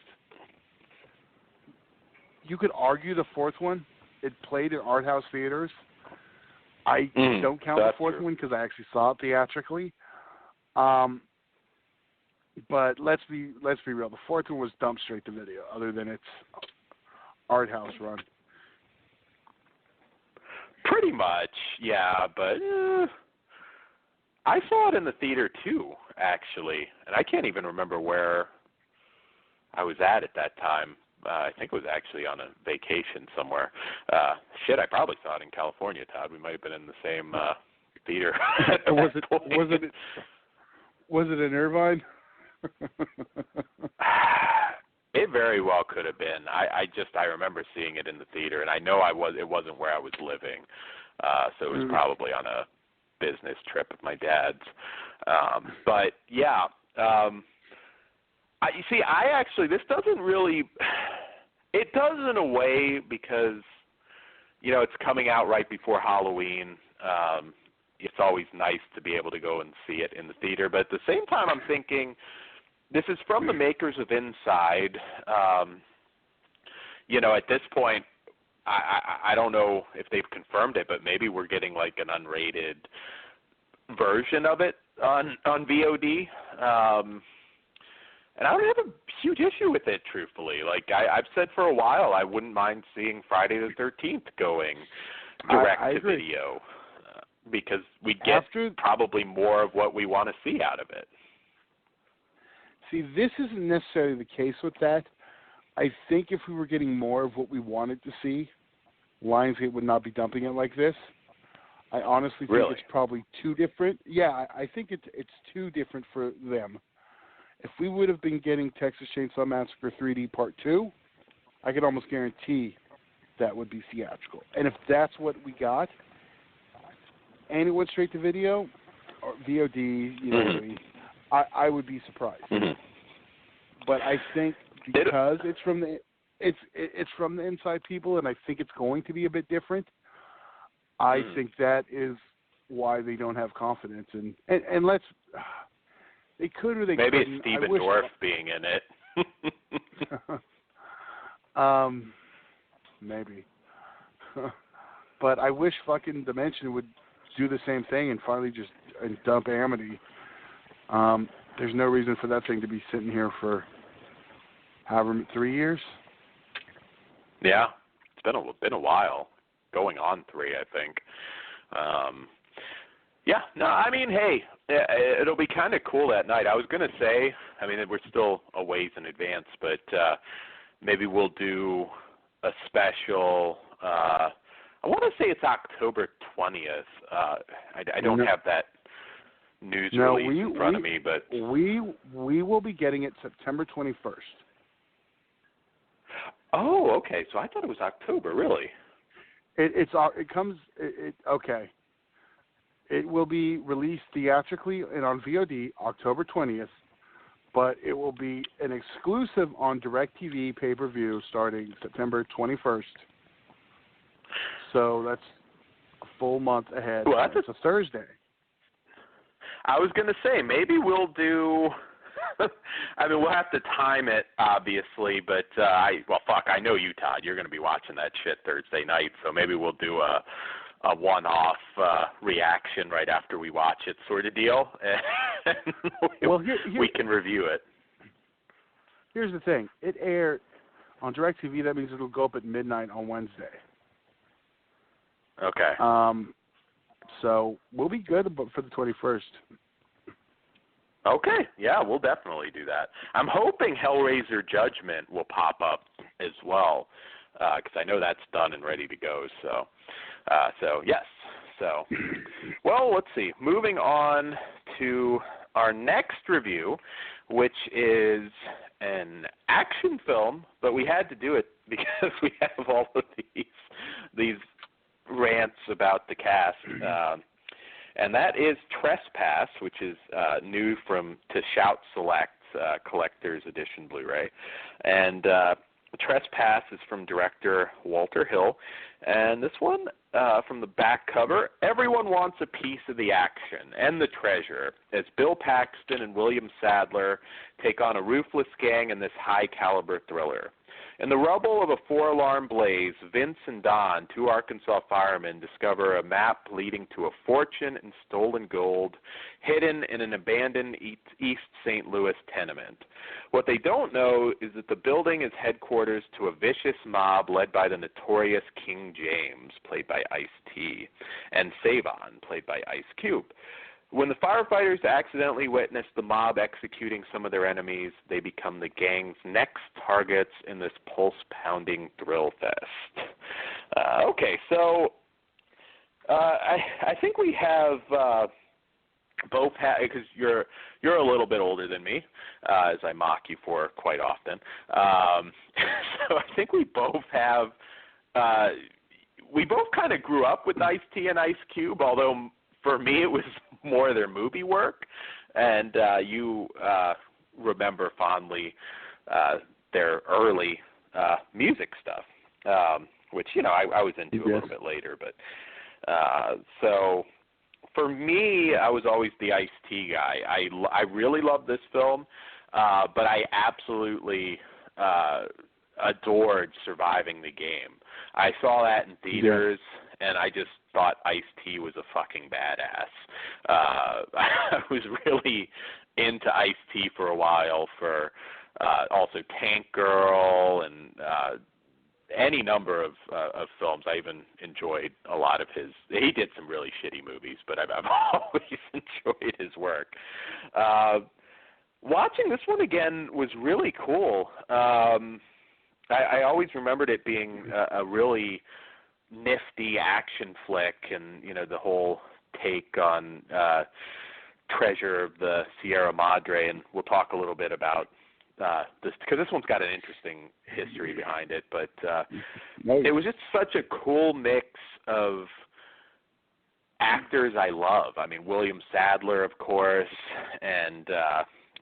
You could argue the fourth one. It played in art house theaters. I don't count the fourth one because I actually saw it theatrically. But let's be real. The fourth one was dumped straight to video, other than its art house run. Pretty much, yeah. But I saw it in the theater too, actually, and I can't even remember where I was at that time. I think it was actually on a vacation somewhere. I probably saw it in California, Todd. We might have been in the same theater. Was it in Irvine? It very well could have been. I remember seeing it in the theater, and I know it wasn't where I was living, so it was probably on a business trip with my dad's. But yeah, this doesn't really. It does in a way because, it's coming out right before Halloween. It's always nice to be able to go and see it in the theater. But at the same time, I'm thinking this is from the makers of Inside. At this point, I don't know if they've confirmed it, but maybe we're getting like an unrated version of it on VOD. And I don't have a huge issue with it, truthfully. Like I've said for a while, I wouldn't mind seeing Friday the 13th going direct to video because we get probably more of what we want to see out of it. See, this isn't necessarily the case with that. I think if we were getting more of what we wanted to see, Lionsgate would not be dumping it like this. I honestly think it's probably too different. Yeah, I think it's too different for them. If we would have been getting Texas Chainsaw Massacre 3D Part 2, I could almost guarantee that would be theatrical. And if that's what we got, and it went straight to video, or VOD, I would be surprised. But I think because it's from the inside people, and I think it's going to be a bit different, I think that is why they don't have confidence. And let's... They could or they couldn't. Maybe it's Stephen Dorff being in it. Maybe. But I wish fucking Dimension would do the same thing and finally just dump Amity. There's no reason for that thing to be sitting here for 3 years. Yeah, it's been a while, going on 3, I think. Yeah, no, I mean, hey, it'll be kind of cool that night. I was going to say, I mean, we're still a ways in advance, but maybe we'll do a special, I want to say it's October 20th. I don't have that news release in front of me, but... We will be getting it September 21st. Oh, okay, so I thought it was October, really? Okay. It will be released theatrically and on VOD October 20th, but it will be an exclusive on DirecTV pay-per-view starting September 21st. So that's a full month ahead. Well, it's a Thursday. I was going to say, maybe we'll do... I mean, we'll have to time it, obviously, but, I know you, Todd. You're going to be watching that shit Thursday night, so maybe we'll do a one-off reaction right after we watch it sort of deal, and we can review it. Here's the thing. It aired on DirecTV. That means it'll go up at midnight on Wednesday. Okay. So we'll be good for the 21st. Okay. Yeah, we'll definitely do that. I'm hoping Hellraiser Judgment will pop up as well, because I know that's done and ready to go, so yes. So, well, let's see. Moving on to our next review, which is an action film, but we had to do it because we have all of these rants about the cast, and that is Trespass, which is new to Shout Select's Collector's Edition Blu-ray, and Trespass is from director Walter Hill, and this one, from the back cover, everyone wants a piece of the action and the treasure as Bill Paxton and William Sadler take on a ruthless gang in this high-caliber thriller. In the rubble of a 4-alarm blaze, Vince and Don, 2 Arkansas firemen, discover a map leading to a fortune in stolen gold hidden in an abandoned East St. Louis tenement. What they don't know is that the building is headquarters to a vicious mob led by the notorious King James, played by Ice-T, and Savon, played by Ice Cube. When the firefighters accidentally witness the mob executing some of their enemies, they become the gang's next targets in this pulse-pounding thrill fest. Okay, so I think we have both because you're a little bit older than me, as I mock you for quite often. So I think we both have we both kind of grew up with Ice-T and Ice Cube, although for me, it was more their movie work, and you remember fondly their early music stuff, which, you know, I was into a little bit later. But so for me, I was always the Ice-T guy. I really love this film, but I absolutely adored Surviving the Game. I saw that in theaters, and I just thought Ice-T was a fucking badass. I was really into Ice-T for a while for also Tank Girl and any number of films. I even enjoyed a lot of his. He did some really shitty movies, but I've always enjoyed his work. Watching this one again was really cool. I always remembered it being a really nifty action flick, and, you know, the whole take on Treasure of the Sierra Madre, and we'll talk a little bit about this, because this one's got an interesting history behind it, but it was just such a cool mix of actors I love. I mean, William Sadler, of course, and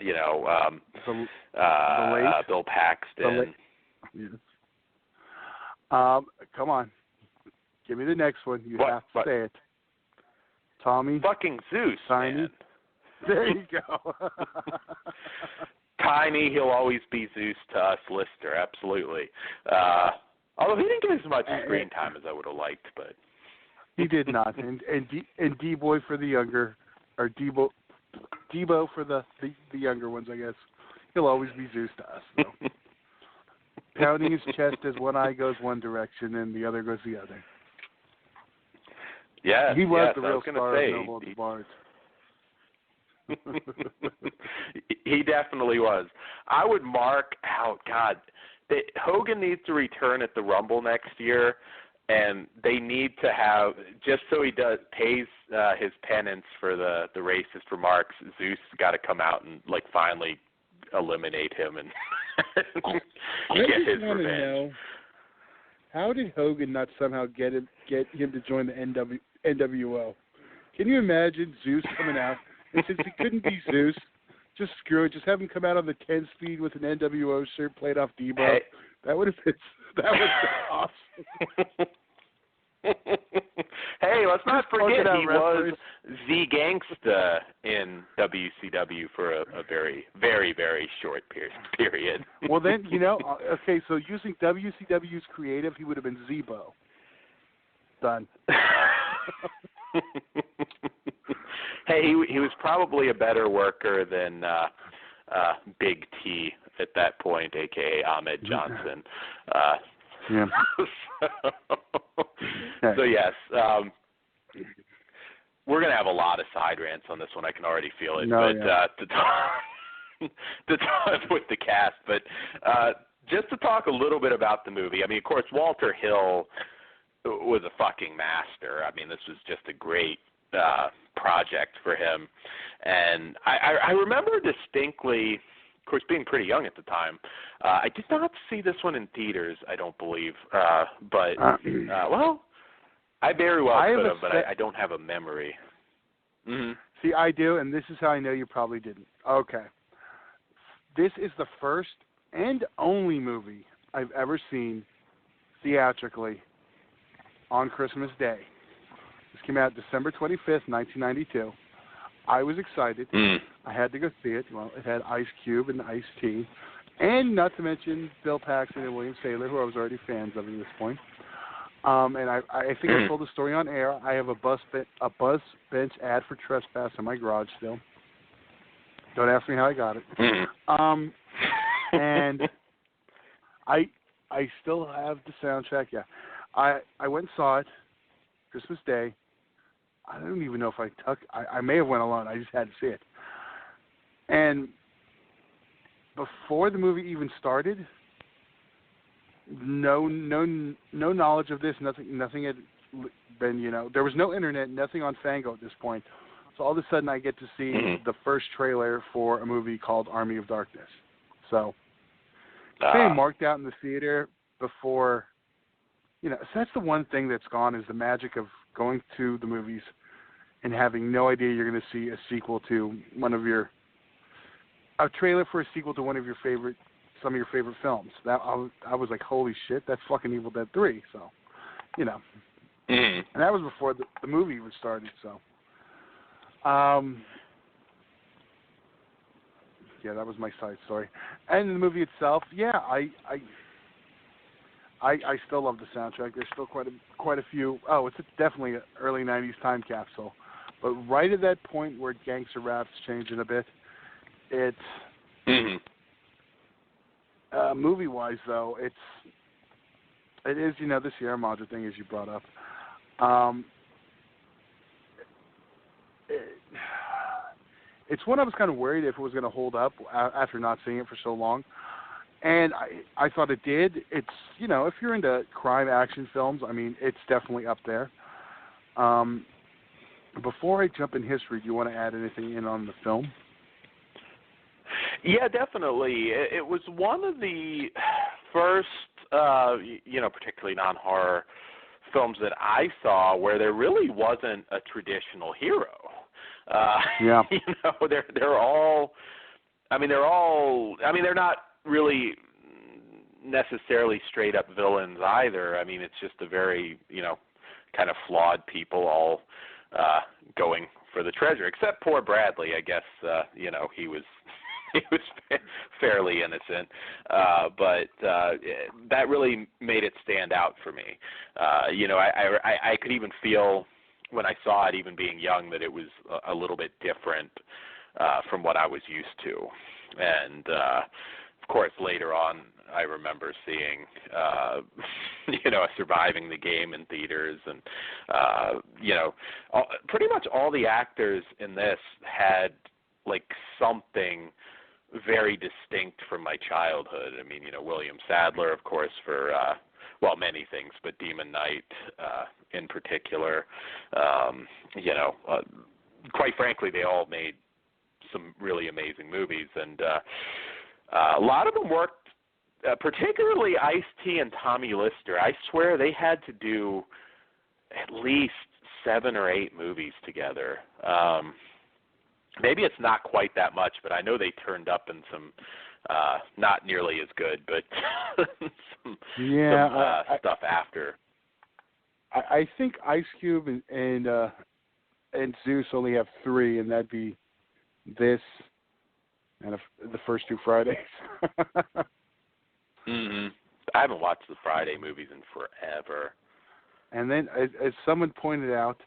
you know, Bill Paxton. Yes. Come on, give me the next one. You have to say it. Tommy. Fucking Zeus. Tiny. Man. There you go. Tiny, he'll always be Zeus to us, Lister, absolutely. Although he didn't get as much screen time as I would have liked, but he did not. And D-Boy for the younger, or Debo for the younger ones, I guess. He'll always be Zeus to us. So. Pounding his chest as one eye goes one direction and the other goes the other. Yeah, he was the real star of No Holds Barred. He definitely was. I would mark out, God, Hogan needs to return at the Rumble next year, and they need to have, just so he pays his penance for the racist remarks, Zeus got to come out and, like, finally eliminate him and get his revenge. Know, how did Hogan not somehow get him to join the NWO? Can you imagine Zeus coming out, and since he couldn't be Zeus, just screw it, just have him come out on the 10-speed with an NWO shirt played off Debo? Hey. That would have been awesome. Hey, let's not forget he was wrestlers. the gangsta in WCW for a very, very, very short period. Well, then, you know, okay, so using WCW's creative, he would have been Zebo. Done. Hey, he was probably a better worker than Big T at that point, a.k.a. Ahmed Johnson. Yeah. So yes, we're going to have a lot of side rants on this one. I can already feel it. To talk with the cast, but just to talk a little bit about the movie. I mean, of course, Walter Hill was a fucking master. I mean, this was just a great project for him, and I remember distinctly, of course, being pretty young at the time. I did not see this one in theaters, I don't believe, but well, I very well could have, but I don't have a memory. Mm-hmm. See, I do, and this is how I know you probably didn't. Okay. This is the first and only movie I've ever seen theatrically on Christmas Day. This came out December 25th, 1992. I was excited. I had to go see it. Well, it had Ice Cube and Ice-T, and not to mention Bill Paxton and William Sadler, who I was already fans of at this point. And I think I told the story on air. I have a bus bench ad for Trespass in my garage still. Don't ask me how I got it. And I still have the soundtrack. Yeah, I went and saw it Christmas Day. I don't even know if I may have went alone. I just had to see it. And before the movie even started, no knowledge of this. Nothing had been, you know, there was no internet, nothing on Fango at this point. So all of a sudden, I get to see the first trailer for a movie called Army of Darkness. So being marked out in the theater before, you know, so that's the one thing that's gone is the magic of going to the movies and having no idea you're going to see a sequel to a trailer for a sequel to some of your favorite films. That I was like, holy shit, that's fucking Evil Dead 3. So, you know, and that was before the movie even started. So, yeah, that was my side story. And the movie itself, yeah, I still love the soundtrack. There's still quite a few. Oh, it's definitely an early '90s time capsule. But right at that point where gangster rap's changing a bit, it's movie-wise though, it is the Sierra Madre thing, as you brought up. It's one I was kind of worried if it was going to hold up after not seeing it for so long. And I thought it did. It's, if you're into crime action films, I mean, it's definitely up there. Before I jump in history, do you want to add anything in on the film? Yeah, definitely. It was one of the first, particularly non-horror films that I saw where there really wasn't a traditional hero. Yeah. They're not really necessarily straight up villains either. I mean, it's just a very, kind of flawed people all going for the treasure, except poor Bradley. I guess, he was fairly innocent, but that really made it stand out for me. I could even feel when I saw it, even being young, that it was a little bit different from what I was used to. And, of course, later on, I remember seeing, Surviving the Game in theaters. And, pretty much all the actors in this had, something very distinct from my childhood. I mean, William Sadler, of course, for many things, but Demon Knight in particular. Quite frankly, they all made some really amazing movies, and a lot of them worked, particularly Ice-T and Tommy Lister. I swear they had to do at least 7 or 8 movies together. Maybe it's not quite that much, but I know they turned up in some not nearly as good, but some stuff after. I think Ice Cube and Zeus only have 3, and that'd be this and the first 2 Fridays. I haven't watched the Friday movies in forever. And then, as someone pointed out,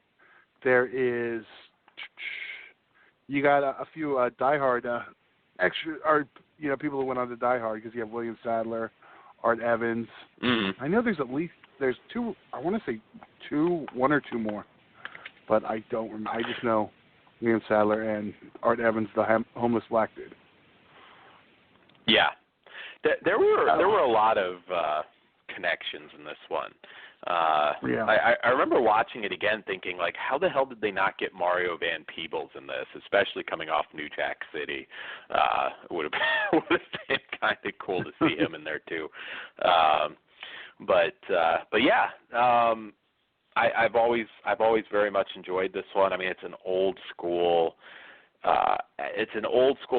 there is, you got a few Die Hard extra, or people who went on to Die Hard, because you have William Sadler, Art Evans. I know there's 2. I want to say 1 or 2 more, but I don't remember. I just know William Sadler and Art Evans, the homeless black dude. Yeah, there were a lot of connections in this one. I remember watching it again, thinking how the hell did they not get Mario Van Peebles in this, especially coming off New Jack City? It would have been kind of cool to see him in there too. But yeah, I've always very much enjoyed this one. I mean, it's an old school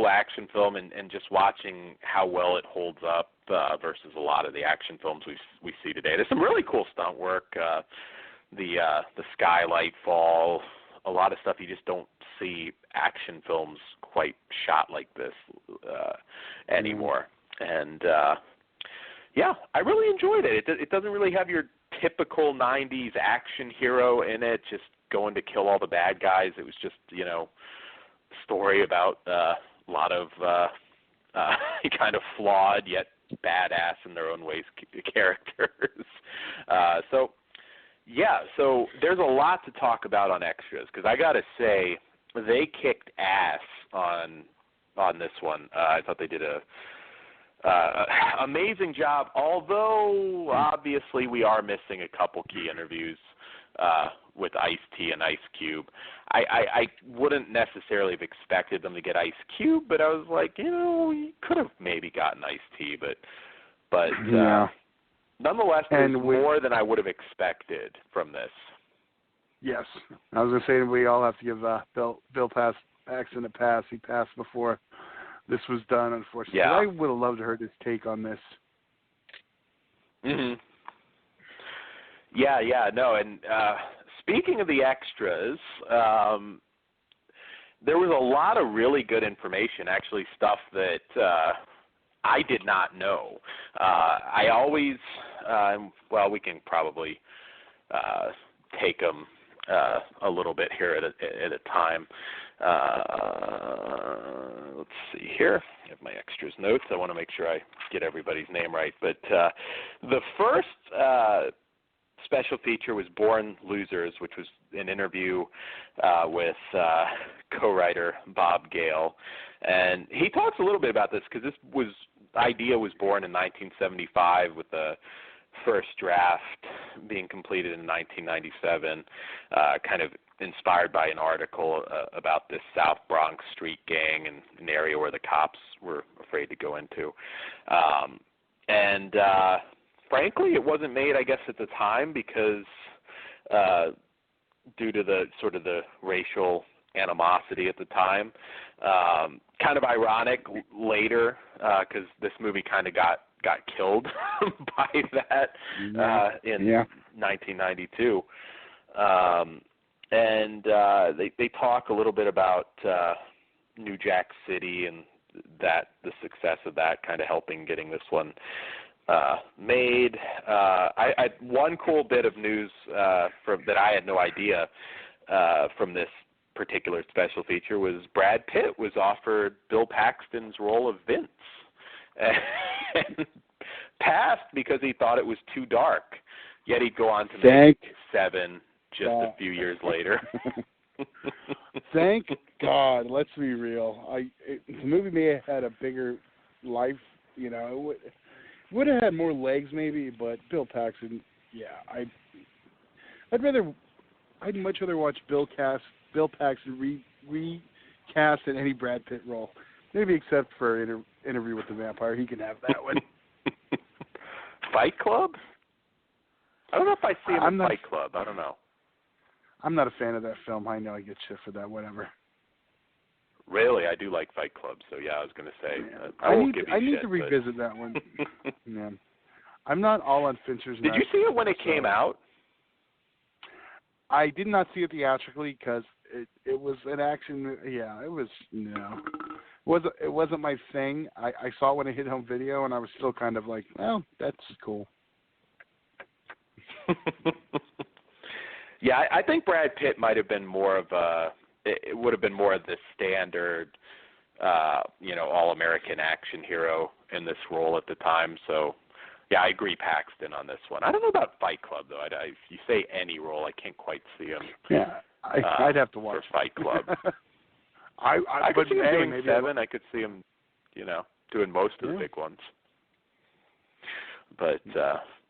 action film, and just watching how well it holds up versus a lot of the action films we see today. There's some really cool stunt work, the skylight fall, a lot of stuff you just don't see action films quite shot like this anymore. And yeah, I really enjoyed it. It doesn't really have your typical 90s action hero in it, just going to kill all the bad guys. It was just, story about a lot of kind of flawed yet badass in their own ways characters. So there's a lot to talk about on extras, because I got to say, they kicked ass on this one. I thought they did a amazing job, although obviously we are missing a couple key interviews with Ice-T and Ice Cube. I wouldn't necessarily have expected them to get Ice Cube, but I was like, you could have maybe gotten Ice-T, but nonetheless, there's more than I would have expected from this. Yes. I was going to say we all have to give Bill Paxton a pass. He passed before this was done, unfortunately. Yeah. I would have loved to heard his take on this. Mhm. Yeah, no, and speaking of the extras, there was a lot of really good information, actually stuff that I did not know. I always, well, we can probably take them a little bit here at a time. Let's see here. I have my extras notes. I want to make sure I get everybody's name right. But the first special feature was Born Losers, which was an interview with co-writer Bob Gale. And he talks a little bit about this because this idea was born in 1975 with the first draft being completed in 1997, kind of inspired by an article about this South Bronx street gang and an area where the cops were afraid to go into. And frankly, it wasn't made, I guess, at the time because due to the sort of the racial animosity at the time. Kind of ironic later because this movie kind of got killed by that in 1992. And they talk a little bit about New Jack City and the success of that kind of helping getting this one made. One cool bit of news that I had no idea from this particular special feature was Brad Pitt was offered Bill Paxton's role of Vince and passed because he thought it was too dark. Yet he'd go on to make Seven just a few years later. Thank God. Let's be real. The movie may have had a bigger life. You know, it would have had more legs maybe, but Bill Paxton. Yeah, I'd much rather watch Bill Paxton recast in any Brad Pitt role. Maybe except for Interview with the Vampire. He can have that one. Fight Club? I don't know if I see him in Fight Club. I don't know. I'm not a fan of that film. I know I get shit for that, whatever. Really? I do like Fight Club, so yeah, I was going to say. I won't give you I shit, need to revisit that one. Yeah. I'm not all on Fincher's. Did you see it when it came out? I did not see it theatrically because it was an action. Yeah, it was It wasn't my thing. I saw it when it hit home video, and I was still kind of like, well, that's cool. Yeah, I think Brad Pitt might have been more of it would have been more of the standard, all-American action hero in this role at the time. So, yeah, I agree Paxton on this one. I don't know about Fight Club, though. If you say any role, I can't quite see him. Yeah, I'd have to watch for Fight Club. I could see him doing Seven. I could see him, doing most of the big ones. But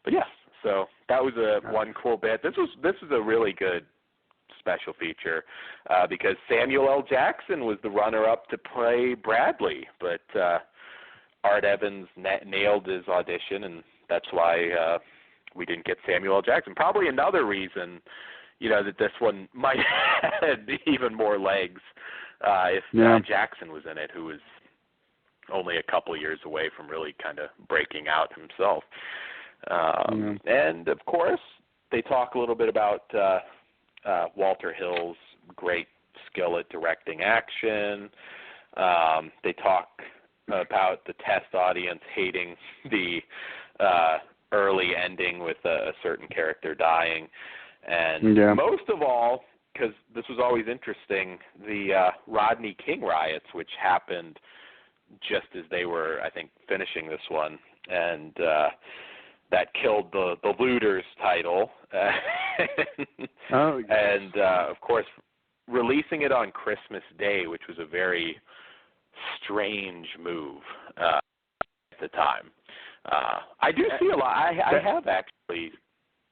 yeah, so that was one cool bit. This is a really good special feature because Samuel L. Jackson was the runner-up to play Bradley, but Art Evans nailed his audition, and that's why we didn't get Samuel L. Jackson. Probably another reason, that this one might have even more legs if Jackson was in it, who was only a couple years away from really kind of breaking out himself. And, of course, they talk a little bit about Walter Hill's great skill at directing action. They talk about the test audience hating the early ending with a certain character dying. And most of all, because this was always interesting, the Rodney King riots, which happened just as they were, I think, finishing this one, and that killed the Looters title. And, of course, releasing it on Christmas Day, which was a very strange move at the time. I do see a lot. I have actually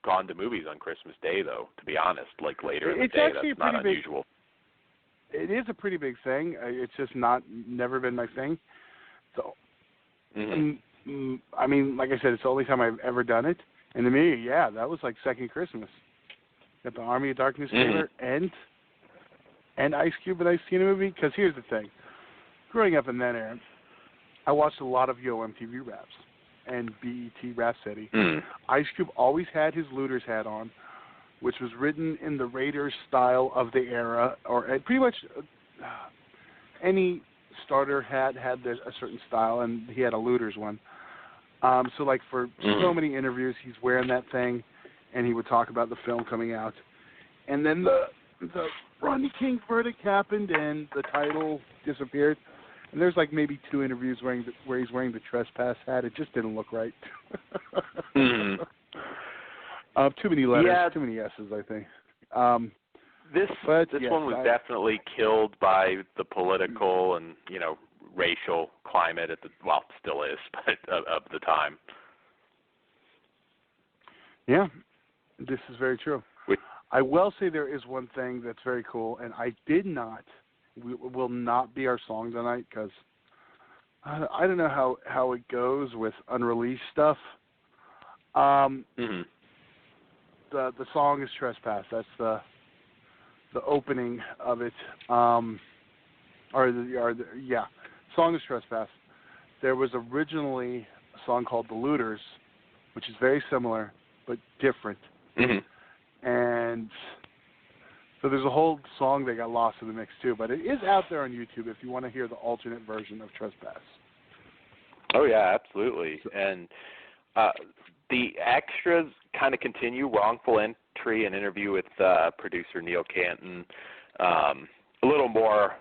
gone to movies on Christmas Day, though, to be honest, like later in the day. That's not unusual. It is a pretty big thing. It's just never been my thing. So, I mean, like I said, it's the only time I've ever done it. And to me, that was like second Christmas. got the Army of Darkness trailer, and Ice Cube and Ice T in a movie. Because here's the thing: growing up in that era, I watched a lot of Yo MTV Raps and BET Rhapsody. Ice Cube always had his Looters hat on, which was written in the Raiders style of the era, or pretty much any starter hat had a certain style, and he had a Looters one. So, like, for so many interviews, he's wearing that thing, and he would talk about the film coming out. And then the Rodney King verdict happened, and the title disappeared. And there's, like, maybe 2 interviews where he's wearing the Trespass hat. It just didn't look right. Too many letters, too many S's, I think. This one was definitely killed by the political and, racial climate still is, but of the time. Yeah, this is very true. I will say there is one thing that's very cool, and will not be our song tonight because I don't know how it goes with unreleased stuff. The song is Trespass. That's the opening of it. Song is Trespass. There was originally a song called The Looters, which is very similar but different. And so there's a whole song that got lost in the mix too, but it is out there on YouTube if you want to hear the alternate version of Trespass. Oh yeah, absolutely. And the extras kind of continue. Wrongful entry, an interview with producer Neil Canton, a little more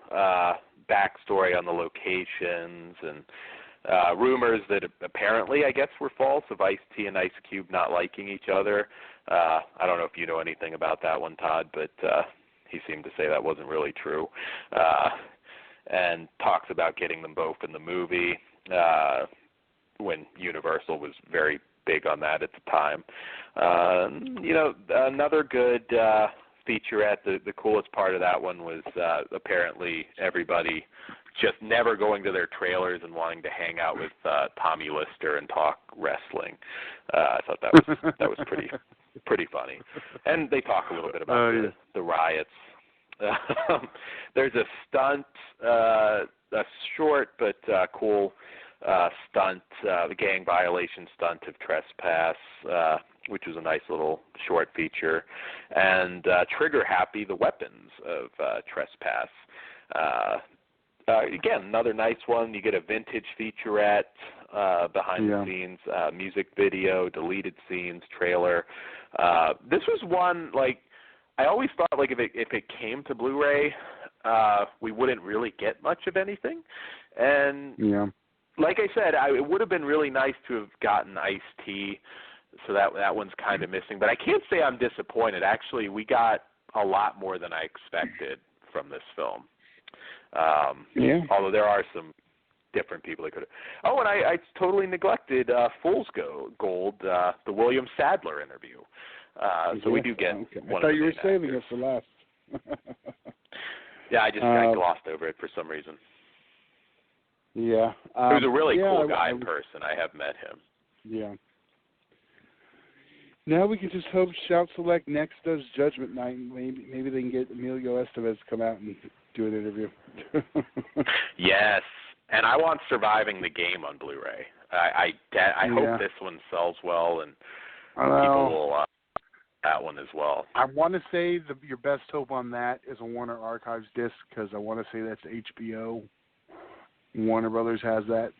backstory on the locations, and rumors that apparently, I guess, were false of Ice-T and Ice Cube not liking each other. I don't know if you know anything about that one, Todd, but he seemed to say that wasn't really true. And talks about getting them both in the movie when Universal was very big on that at the time. Another good featurette. The coolest part of that one was apparently everybody just never going to their trailers and wanting to hang out with Tommy Lister and talk wrestling. I thought that was pretty funny. And they talk a little bit about the riots. There's a stunt, a short but cool stunt, the gang violation stunt of Trespass, which was a nice little short feature, and Trigger Happy, the weapons of Trespass. Again, another nice one. You get a vintage featurette, behind the scenes, music video, deleted scenes, trailer. This was one, like, I always thought, like, if it came to Blu-ray, we wouldn't really get much of anything. And like I said, it would have been really nice to have gotten Ice-T, so that one's kind of missing. But I can't say I'm disappointed. Actually, we got a lot more than I expected from this film. Although there are some different people that could have. Oh, and I totally neglected Fool's Gold, the William Sadler interview. So we do get one. I thought you were saving it for last. Yeah, I just got glossed over it for some reason. Yeah. He was a really cool guy in person. I have met him. Yeah. Now we can just hope Shout Select next does Judgment Night, and maybe they can get Emilio Estevez to come out and do an interview. Yes, and I want Surviving the Game on Blu-ray. I hope this one sells well, and people will that one as well. I want to say your best hope on that is a Warner Archives disc, because I want to say that's HBO. Warner Brothers has that.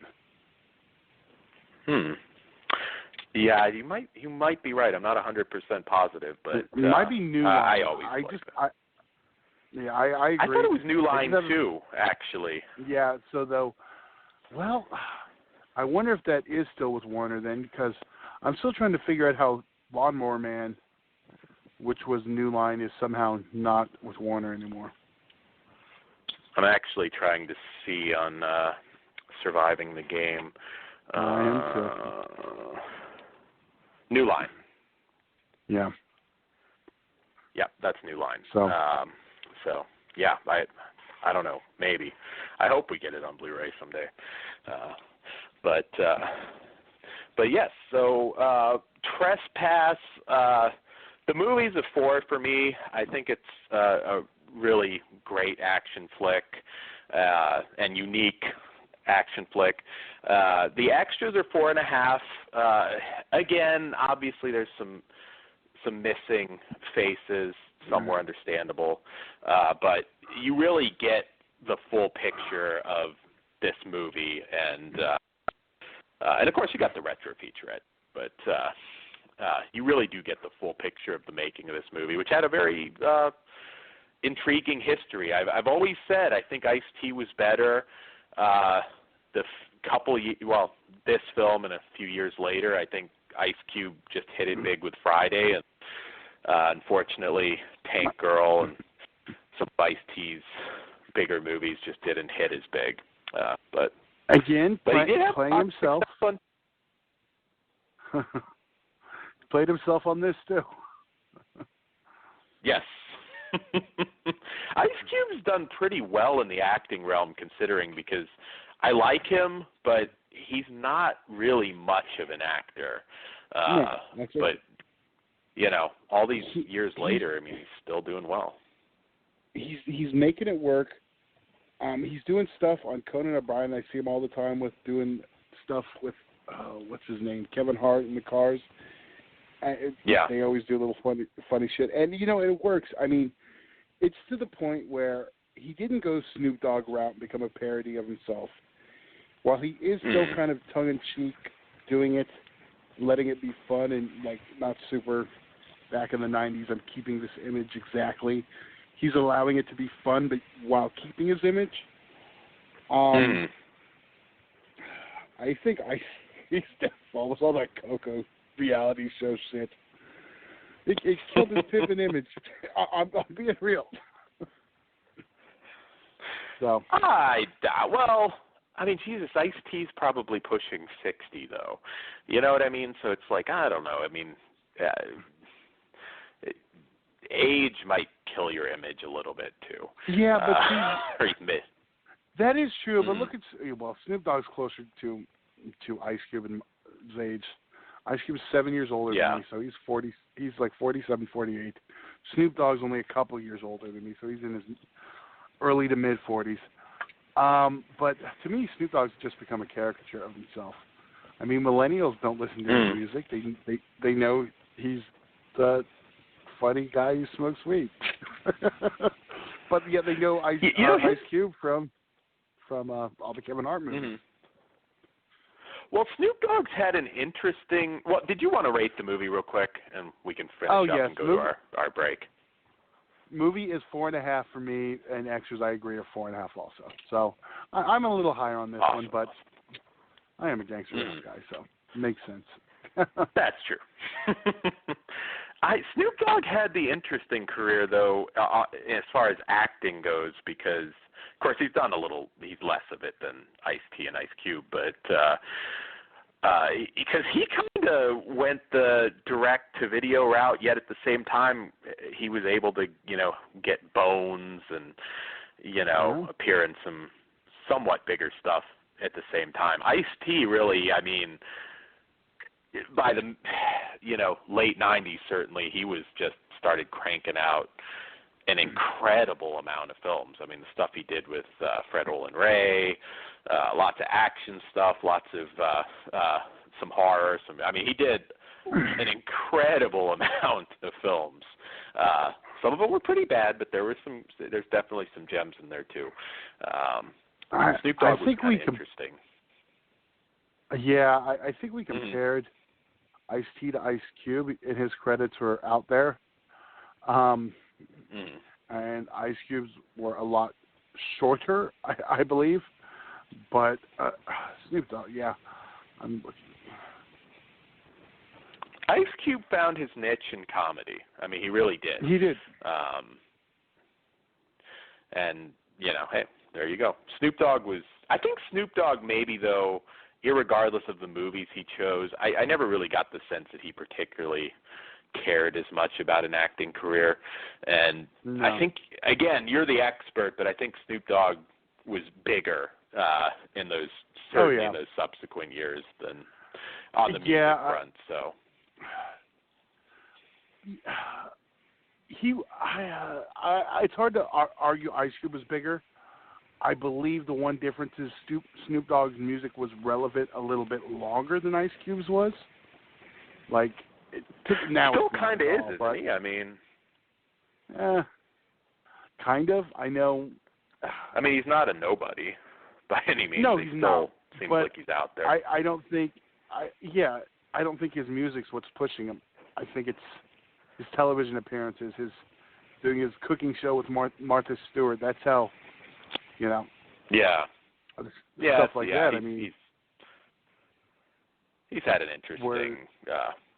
Yeah, you might be right. I'm not 100% positive, but it might be New Line. I agree. I thought it was New Line too, actually. Yeah. So I wonder if that is still with Warner then, because I'm still trying to figure out how Lawnmower Man, which was New Line, is somehow not with Warner anymore. I'm actually trying to see on Surviving the Game. I am too. New Line. Yeah. Yeah, that's New Line. So yeah, I don't know, maybe. I hope we get it on Blu-ray someday. But yes, so Trespass, The movie's a 4 for me. I think it's a really great action flick and unique action flick. The extras are 4.5. Again, obviously there's some missing faces, some more understandable, but you really get the full picture of this movie, and of course you got the retro featurette, but you really do get the full picture of the making of this movie, which had a very intriguing history. I've always said I think Ice-T was better. This film and a few years later, I think Ice Cube just hit it big with Friday, and unfortunately, Tank Girl and some of Ice-T's bigger movies just didn't hit as big. But again, he did have playing himself. Played himself on this too. Yes. Ice Cube's done pretty well in the acting realm, considering, because I like him, but he's not really much of an actor. But all these years later, I mean, he's still doing well. He's making it work. He's doing stuff on Conan O'Brien. I see him all the time with doing stuff with what's his name, Kevin Hart in the Cars. They always do a little funny shit, and it works. I mean, it's to the point where he didn't go Snoop Dogg route and become a parody of himself. While he is still kind of tongue-in-cheek doing it, letting it be fun and like not super back in the 90s, I'm keeping this image exactly. He's allowing it to be fun, but while keeping his image. I think he's definitely all that Coco reality show shit. It killed his pimpin' image. I'm being real. So. I mean, Jesus, Ice-T's probably pushing 60, though. You know what I mean? So it's like, I don't know. I mean, age might kill your image a little bit, too. Yeah, but that is true. But look at, Snoop Dogg's closer to Ice Cube in his age. Ice Cube's 7 years older than me, so he's 40. He's like 47, 48. Snoop Dogg's only a couple years older than me, so he's in his early to mid 40s. But to me, Snoop Dogg's just become a caricature of himself. I mean, millennials don't listen to his music. They know he's the funny guy who smokes weed. But yet they know Ice Cube from all the Kevin Hart movies. Mm-hmm. Well, Snoop Dogg's had an interesting. Well, did you want to rate the movie real quick, and we can finish up and go to our break? Movie is 4.5 for me, and extras I agree are 4.5 also. So I'm a little higher on this one, but I am a gangster rap guy, so it makes sense. That's true. Snoop Dogg had the interesting career, though, as far as acting goes, because, of course, he's less of it than Ice-T and Ice Cube, but because he kind of went the direct-to-video route, yet at the same time he was able to, get Bones and, appear in some somewhat bigger stuff at the same time. Ice-T really, I mean, by the, late 90s, certainly, he was just started cranking out an incredible amount of films. I mean, the stuff he did with Fred Olin Ray, lots of action stuff, lots of some horror. He did an incredible amount of films. Some of them were pretty bad, but there's definitely some gems in there too. Snoop Dogg was kind of interesting. Yeah, I think we compared Ice-T to Ice Cube, and his credits were out there. And Ice Cube's were a lot shorter, I believe. But Snoop Dogg, I'm looking. Ice Cube found his niche in comedy. I mean, he really did. He did. And, hey, there you go. I think Snoop Dogg maybe, though, irregardless of the movies he chose, I never really got the sense that he particularly cared as much about an acting career. And I think, again, you're the expert, but I think Snoop Dogg was bigger in those in those subsequent years than on the music front. So it's hard to argue Ice Cube was bigger. I believe the one difference is Snoop Dogg's music was relevant a little bit longer than Ice Cube's was. Like, now still kind of is, isn't he? I mean, kind of. I know. I mean, he's not a nobody by any means. No, he he's still not. Seems but like he's out there. I don't think. I don't think his music's what's pushing him. I think it's his television appearances, his doing his cooking show with Martha Stewart. That's how, you know. Yeah. Stuff like that. I mean, he's had an interesting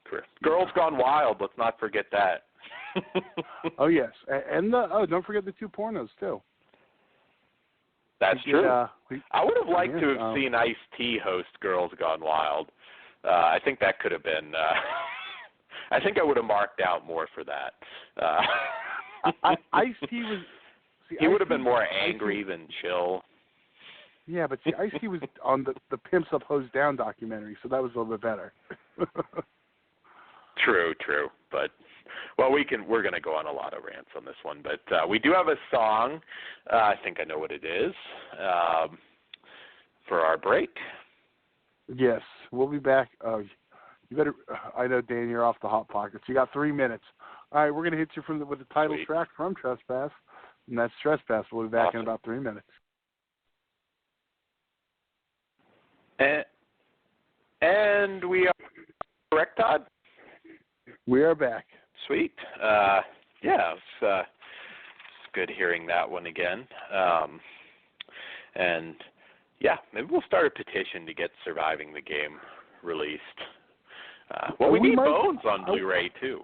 career. Girls Gone Wild. Let's not forget that. Oh yes, and don't forget the 2 pornos too. That's true. I would have liked yeah, to have seen Ice-T host Girls Gone Wild. I think that could have been. I think I would have marked out more for that. Ice-T was. See, he would have been more angry than chill. Yeah, but see, Ice-T was on the Pimps Up Hose Down documentary, so that was a little bit better. True. But we're going to go on a lot of rants on this one, but we do have a song. I think I know what it is. For our break. Yes, we'll be back. You better. I know, Dan, you're off the hot pockets. You got 3 minutes. All right, we're going to hit you with the title track from Trespass, and that's Trespass. We'll be back in about 3 minutes. And we are correct, Todd? We are back. Sweet. It's good hearing that one again. And yeah, maybe we'll start a petition to get Surviving the Game released. We need Bones on Blu-ray too.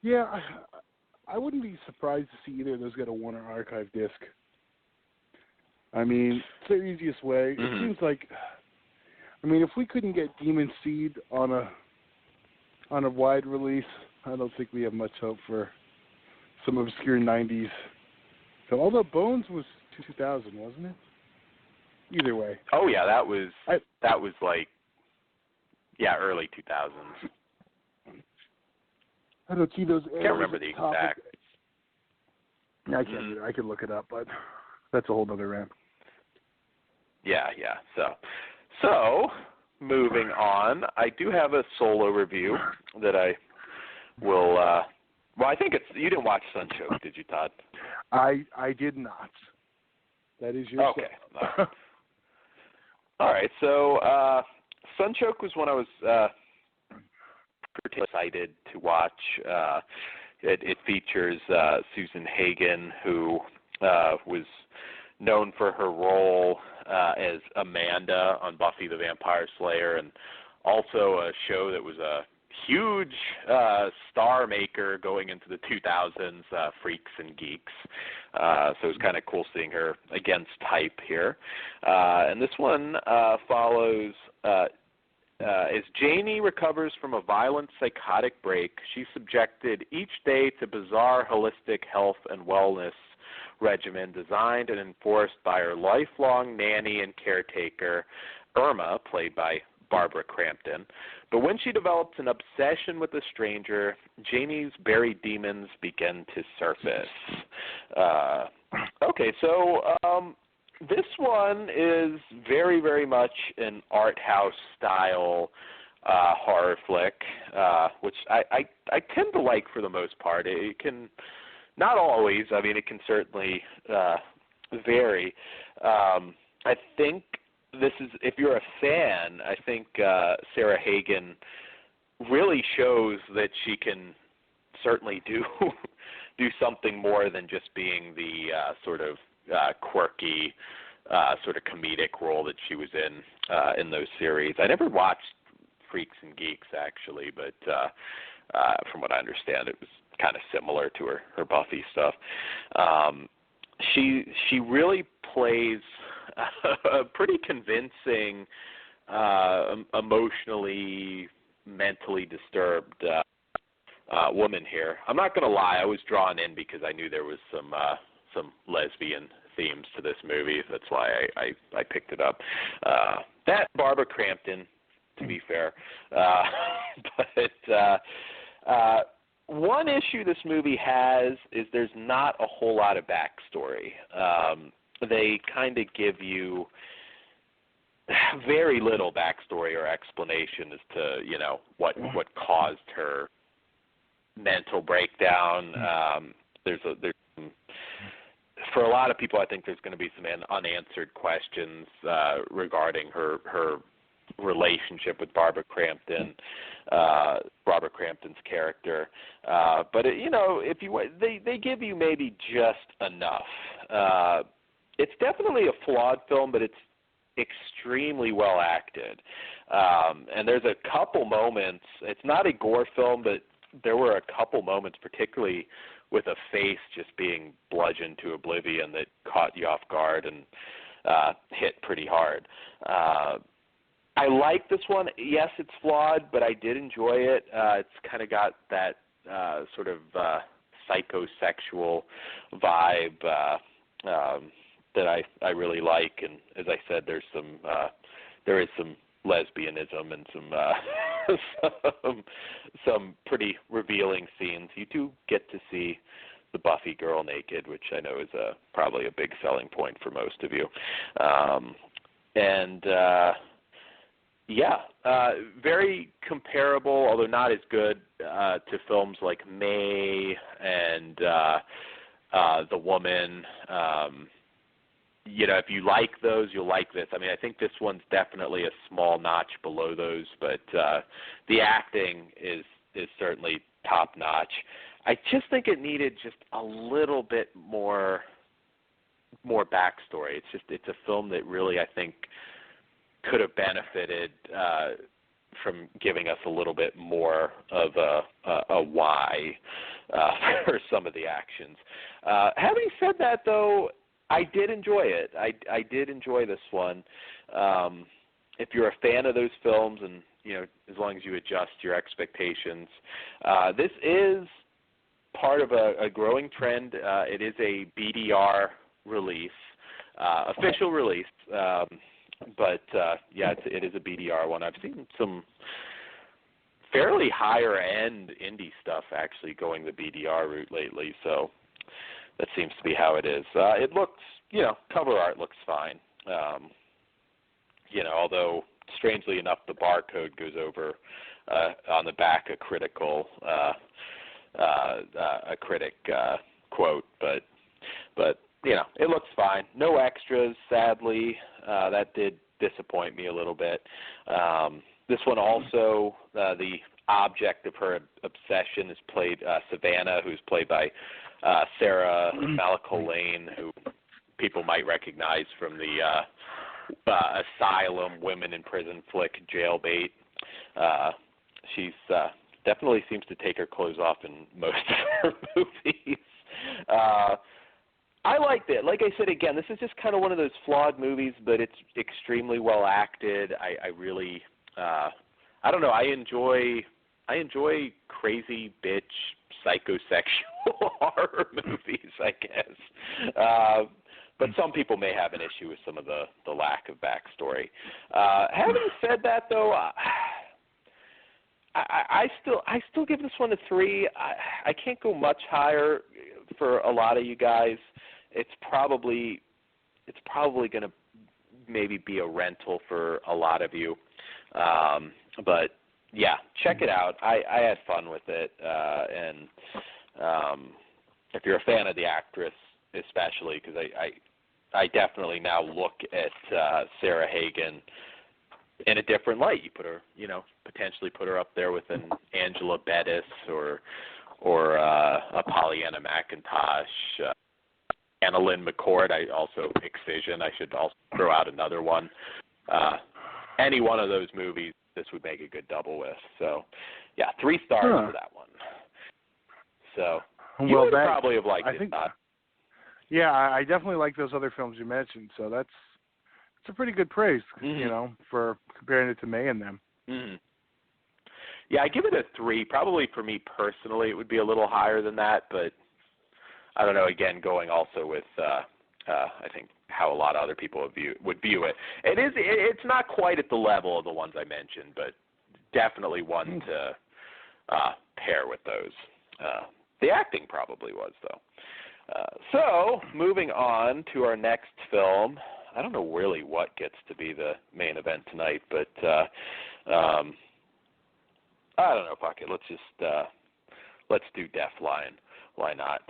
Yeah, I wouldn't be surprised to see either of those get a Warner Archive disc. I mean, it's the easiest way. Mm-hmm. It seems like, I mean, if we couldn't get Demon Seed on a wide release, I don't think we have much hope for some obscure 90s. So, although Bones was 2000, wasn't it? Either way. Oh yeah, that was like, early 2000s. I don't see those. Can't remember the exact. Yeah, I can't either. I could look it up, but that's a whole other rant. Yeah. So moving on, I do have a solo review that I will. I think it's. You didn't watch Sunchoke, did you, Todd? I did not. That is your. Okay. All right. So Sunchoke was one I was pretty excited to watch. It features Susan Hagen, who was known for her role as Amanda on Buffy the Vampire Slayer, and also a show that was a huge star maker going into the 2000s, Freaks and Geeks. So it was kind of cool seeing her against type here. And this one follows as Janie recovers from a violent psychotic break, she's subjected each day to bizarre holistic health and wellness regimen designed and enforced by her lifelong nanny and caretaker, Irma, played by Barbara Crampton. But when she develops an obsession with a stranger, Janie's buried demons begin to surface. This one is very, very much an art house style horror flick, which I tend to like for the most part. It can, not always, I mean, it can certainly vary. I think this is, if you're a fan, I think Sarah Hagen really shows that she can certainly do something more than just being the sort of quirky, sort of comedic role that she was in those series. I never watched Freaks and Geeks actually, but from what I understand, it was kind of similar to her Buffy stuff. She really plays a pretty convincing, emotionally, mentally disturbed woman here. I'm not going to lie, I was drawn in because I knew there was some lesbian themes to this movie. That's why I picked it up. That Barbara Crampton, to be fair. One issue this movie has is there's not a whole lot of backstory. They kind of give you very little backstory or explanation as to, what caused her mental breakdown. There's some, for a lot of people, I think there's going to be some unanswered questions regarding her relationship with Barbara Crampton's character. But if they give you maybe just enough. It's definitely a flawed film, but it's extremely well acted. And there's a couple moments. It's not a gore film, but there were a couple moments, particularly with a face just being bludgeoned to oblivion, that caught you off guard and hit pretty hard. I like this one. Yes, it's flawed, but I did enjoy it. It's kind of got that sort of psychosexual vibe that I really like. And as I said, there is some lesbianism and some pretty revealing scenes. You do get to see the Buffy girl naked, which I know is probably a big selling point for most of you. Very comparable, although not as good, to films like May and The Woman. If you like those, you'll like this. I mean, I think this one's definitely a small notch below those, but the acting is certainly top notch. I just think it needed just a little bit more backstory. It's a film that really, I think, could have benefited from giving us a little bit more of a why for some of the actions. Having said that, though, I did enjoy it. I did enjoy this one. If you're a fan of those films, and as long as you adjust your expectations, this is part of a growing trend. It is a BDR release, official release. But it is a BDR one. I've seen some fairly higher end indie stuff actually going the BDR route lately, so that seems to be how it is. It looks, cover art looks fine. Although strangely enough, the barcode goes over on the back a critic quote, but it looks fine. No extras, sadly. That did disappoint me a little bit. This one also, the object of her obsession is played Savannah, who's played by Sarah Malcolm, who people might recognize from the Asylum, Women in Prison flick, Jailbait. She's definitely seems to take her clothes off in most of her movies. I liked it. Like I said, again, this is just kind of one of those flawed movies, but it's extremely well acted. I really, I don't know. I enjoy crazy bitch psychosexual horror movies, I guess. But some people may have an issue with some of the lack of backstory. Having said that, though, I still give this one a 3. I can't go much higher for a lot of you guys. It's probably going to maybe be a rental for a lot of you. But yeah, check it out. I had fun with it, and if you're a fan of the actress, especially, because I definitely now look at Sarah Hagen in a different light. You put her, potentially put her up there with an Angela Bettis or a Pollyanna McIntosh, Anna Lynn McCord. I also Excision. I should also throw out another one. Any one of those movies, this would make a good double with. So, yeah, 3 stars for that one. So you would probably have liked it. Yeah, I definitely like those other films you mentioned. So it's a pretty good praise, for comparing it to May and them. Mm-hmm. Yeah, I give it a 3. Probably for me personally, it would be a little higher than that, but I don't know. Again, going also with I think how a lot of other people would view it. It's not quite at the level of the ones I mentioned, but definitely one to pair with those. The acting probably was, though. So, moving on to our next film. I don't know really what gets to be the main event tonight, but I don't know. Fuck it. Let's do Deathline. Why not?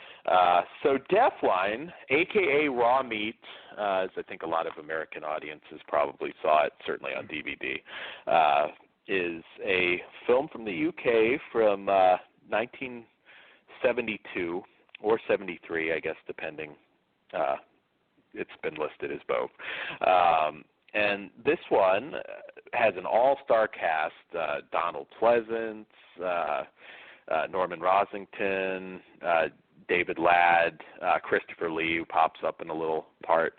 So Deathline, a.k.a. Raw Meat, as I think a lot of American audiences probably saw it, certainly on DVD, is a film from the UK from 1972 or 73, I guess, depending. It's been listed as both. And this one has an all-star cast, Donald Pleasance, Norman Rosington, David Ladd, Christopher Lee, who pops up in a little part.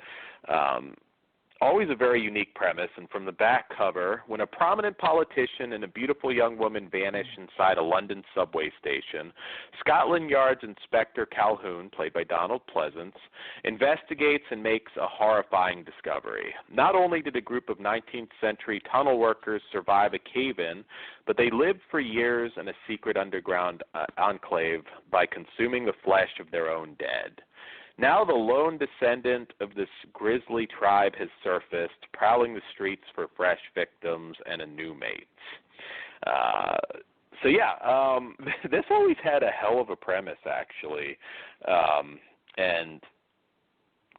Always a very unique premise, and from the back cover, when a prominent politician and a beautiful young woman vanish inside a London subway station, Scotland Yard's Inspector Calhoun, played by Donald Pleasance, investigates and makes a horrifying discovery. Not only did a group of 19th century tunnel workers survive a cave-in, but they lived for years in a secret underground enclave by consuming the flesh of their own dead. Now the lone descendant of this grisly tribe has surfaced, prowling the streets for fresh victims and a new mate. This always had a hell of a premise, actually, and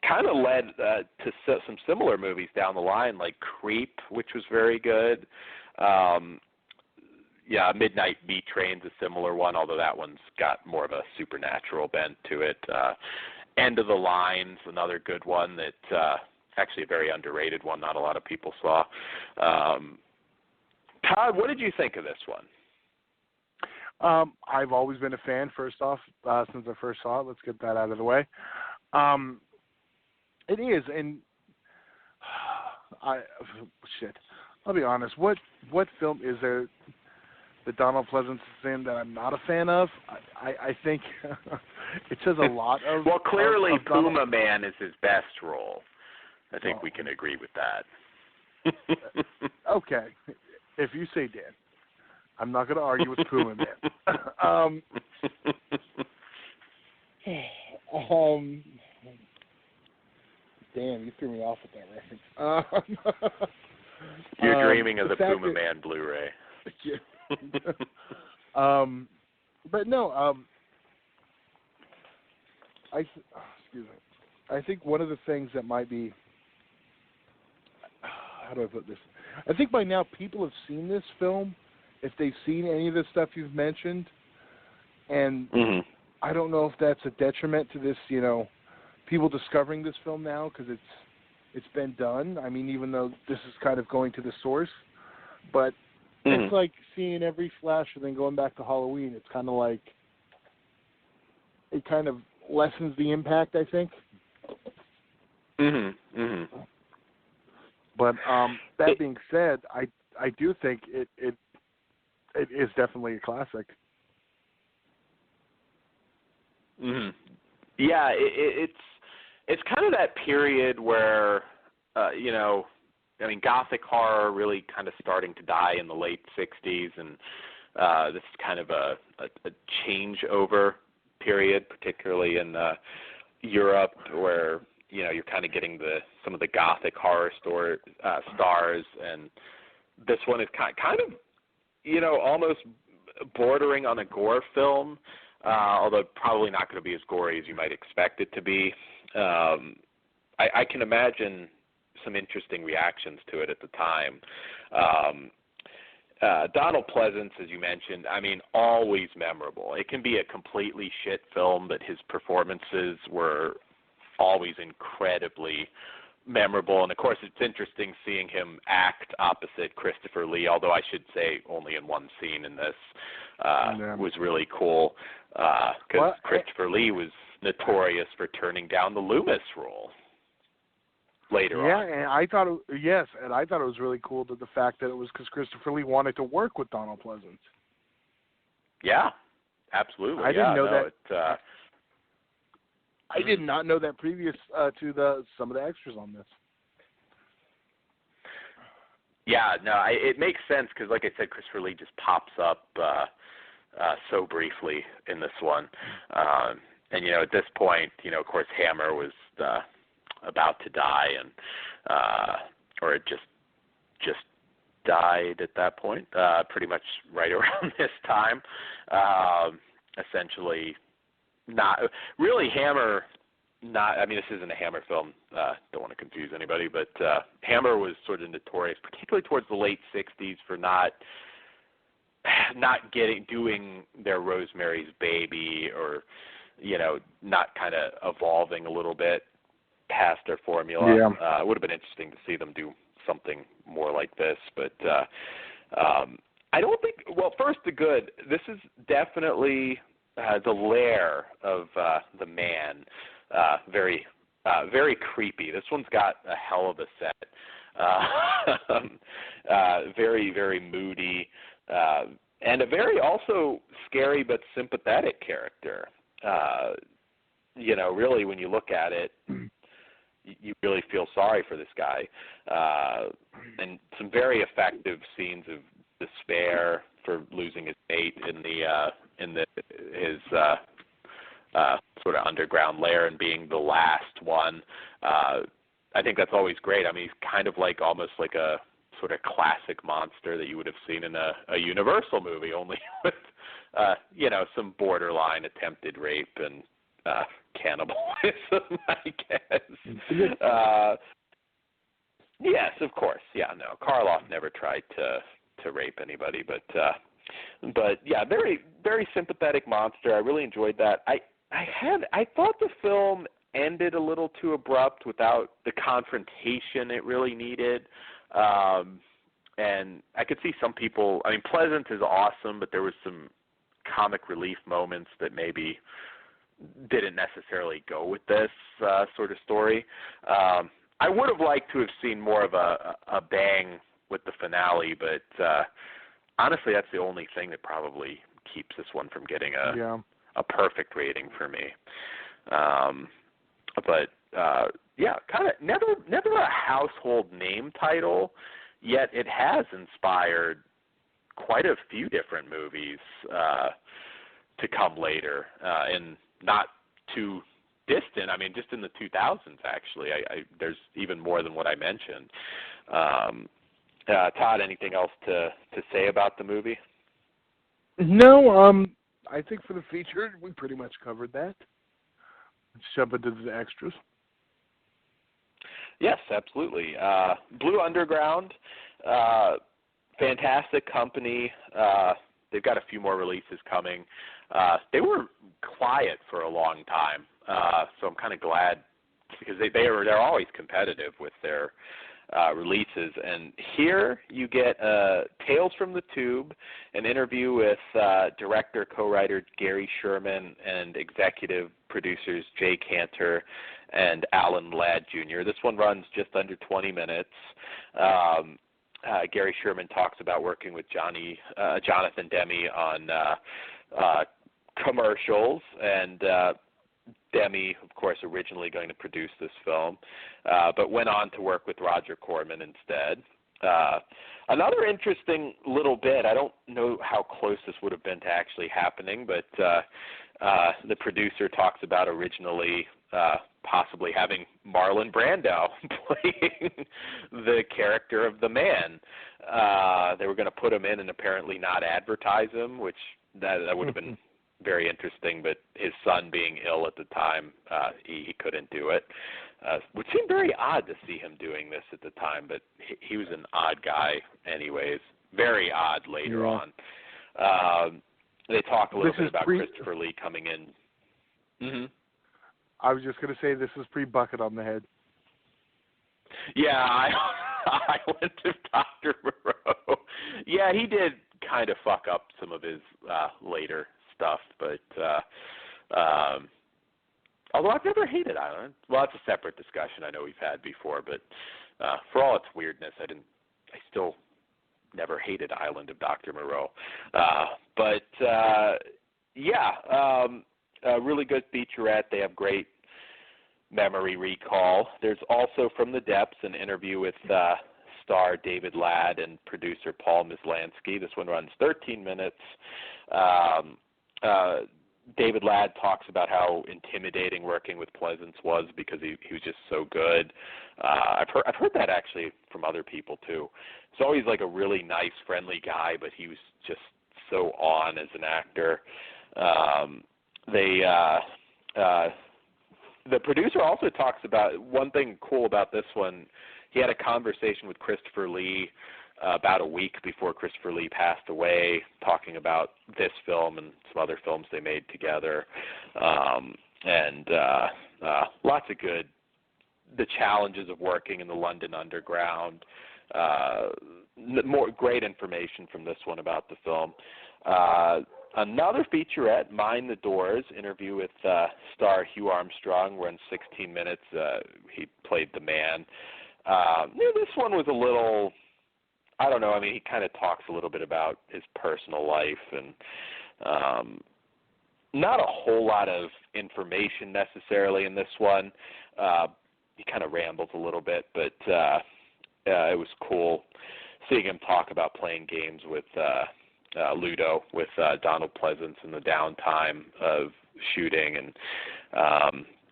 kind of led to some similar movies down the line, like Creep, which was very good. Midnight Meat Train's a similar one, although that one's got more of a supernatural bent to it. End of the Line's another good one that actually a very underrated one, not a lot of people saw. Todd, what did you think of this one? I've always been a fan, first off, since I first saw it. Let's get that out of the way. It is, and I'll be honest. What film is there that Donald Pleasance is in that I'm not a fan of? I think it says a lot of... Well, clearly of Puma Man is his best role. I think we can agree with that. Okay. If you say Dan. I'm not going to argue with Puma Man. Damn, you threw me off with that reference. You're dreaming of the Puma Man Blu-ray. Yeah. But no, I think one of the things that might be, how do I put this? I think by now people have seen this film, if they've seen any of the stuff you've mentioned, and I don't know if that's a detriment to this, people discovering this film now because it's been done. I mean, even though this is kind of going to the source, but it's like seeing every slasher, then going back to Halloween. It's kind of like it kind of lessens the impact, I think. But that being said, I do think it is definitely a classic. Yeah, it's kind of that period where Gothic horror really kind of starting to die in the late 60s, and this is kind of a changeover period, particularly in Europe, where you're kind of getting some of the Gothic horror stars, and this one is kind of almost bordering on a gore film, although probably not going to be as gory as you might expect it to be. I can imagine some interesting reactions to it at the time. Donald Pleasance, as you mentioned, always memorable. It can be a completely shit film, but his performances were always incredibly memorable. And, of course, it's interesting seeing him act opposite Christopher Lee, although I should say only in one scene in this, was really cool because Christopher Lee was notorious for turning down the Loomis role later on. Yeah, and I thought it was really cool that the fact that it was because Christopher Lee wanted to work with Donald Pleasance. Yeah, absolutely. I didn't know that. I did not know that previous to some of the extras on this. Yeah, no, it makes sense because, like I said, Christopher Lee just pops up so briefly in this one. And, at this point, of course, Hammer was about to die, and or it just died at that point, pretty much right around this time. Essentially, not really Hammer. This isn't a Hammer film. Don't want to confuse anybody, but Hammer was sort of notorious, particularly towards the late '60s, for not doing their Rosemary's Baby, or not kind of evolving a little bit past their formula. Yeah. It would have been interesting to see them do something more like this, but I don't think. Well, first, the good. This is definitely the lair of the man. Very creepy. This one's got a hell of a set. Very, very moody, and a very also scary but sympathetic character. Really, when you look at it, you really feel sorry for this guy, and some very effective scenes of despair for losing his mate in his sort of underground lair and being the last one. I think that's always great. He's kind of like almost like a sort of classic monster that you would have seen in a Universal movie, only with some borderline attempted rape and cannibalism, I guess. Yes, of course. Yeah, no, Karloff never tried to rape anybody, but yeah, very, very sympathetic monster. I really enjoyed that. I thought the film ended a little too abrupt without the confrontation it really needed. And I could see some people, Pleasant is awesome, but there was some comic relief moments that maybe didn't necessarily go with this sort of story. I would have liked to have seen more of a bang with the finale, but honestly, that's the only thing that probably keeps this one from getting a perfect rating for me. But kind of never a household name title, yet it has inspired quite a few different movies to come later, and not too distant. Just in the 2000s, actually. There's even more than what I mentioned. Todd, anything else to say about the movie? No, I think for the feature, we pretty much covered that. Let's jump into the extras. Yes, absolutely. Blue Underground, fantastic company. They've got a few more releases coming. They were quiet for a long time, so I'm kind of glad, because they're always competitive with their releases. And here you get Tales from the Tube, an interview with director, co-writer Gary Sherman and executive producers Jay Cantor and Alan Ladd Jr. This one runs just under 20 minutes. Gary Sherman talks about working with Jonathan Demme on commercials, and Demme, of course, originally going to produce this film, but went on to work with Roger Corman instead. Another interesting little bit, I don't know how close this would have been to actually happening, but the producer talks about originally possibly having Marlon Brando playing the character of the man. They were going to put him in and apparently not advertise him, which that would have been very interesting, but his son being ill at the time, he couldn't do it, which seemed very odd to see him doing this at the time, but he was an odd guy anyways, very odd later on. They talk a little bit about Christopher Lee coming in. Mm-hmm. I was just going to say this is pre-Bucket on the Head. Yeah, I went to Dr. Moreau. Yeah, he did kind of fuck up some of his later stuff, but although I've never hated Island. Well, that's a separate discussion I know we've had before, but for all its weirdness, I still never hated Island of Dr. Moreau. But a really good featurette. They have great memory recall. There's also From the Depths, an interview with star David Ladd and producer Paul Mislansky. This one runs 13 minutes. David Ladd talks about how intimidating working with Pleasance was because he was just so good. I've heard that actually from other people too. He's always like a really nice, friendly guy, but he was just so on as an actor. The producer also talks about one thing cool about this one. He had a conversation with Christopher Lee about a week before Christopher Lee passed away, talking about this film and some other films they made together, and lots of the challenges of working in the London Underground. More great information from this one about the film. Another featurette, Mind the Doors, interview with star Hugh Armstrong, runs 16 minutes. He played the man. This one was a little, I don't know, I mean, he kind of talks a little bit about his personal life and not a whole lot of information necessarily in this one. He kind of rambles a little bit, but it was cool seeing him talk about playing games with Ludo with Donald Pleasance in the downtime of shooting, and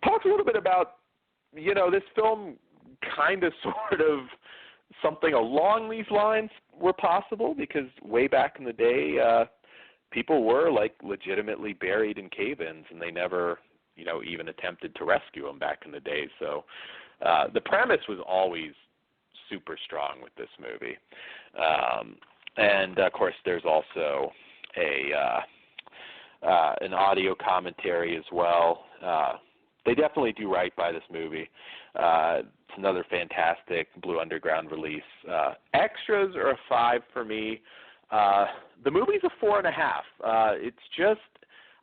talks a little bit about, this film kind of sort of something along these lines were possible, because way back in the day, people were like legitimately buried in cave-ins, and they never, even attempted to rescue them back in the day. So the premise was always super strong with this movie. And of course, there's also an audio commentary as well. They definitely do right by this movie. It's another fantastic Blue Underground release. Extras are a 5 for me. The movie's a 4.5. It's just,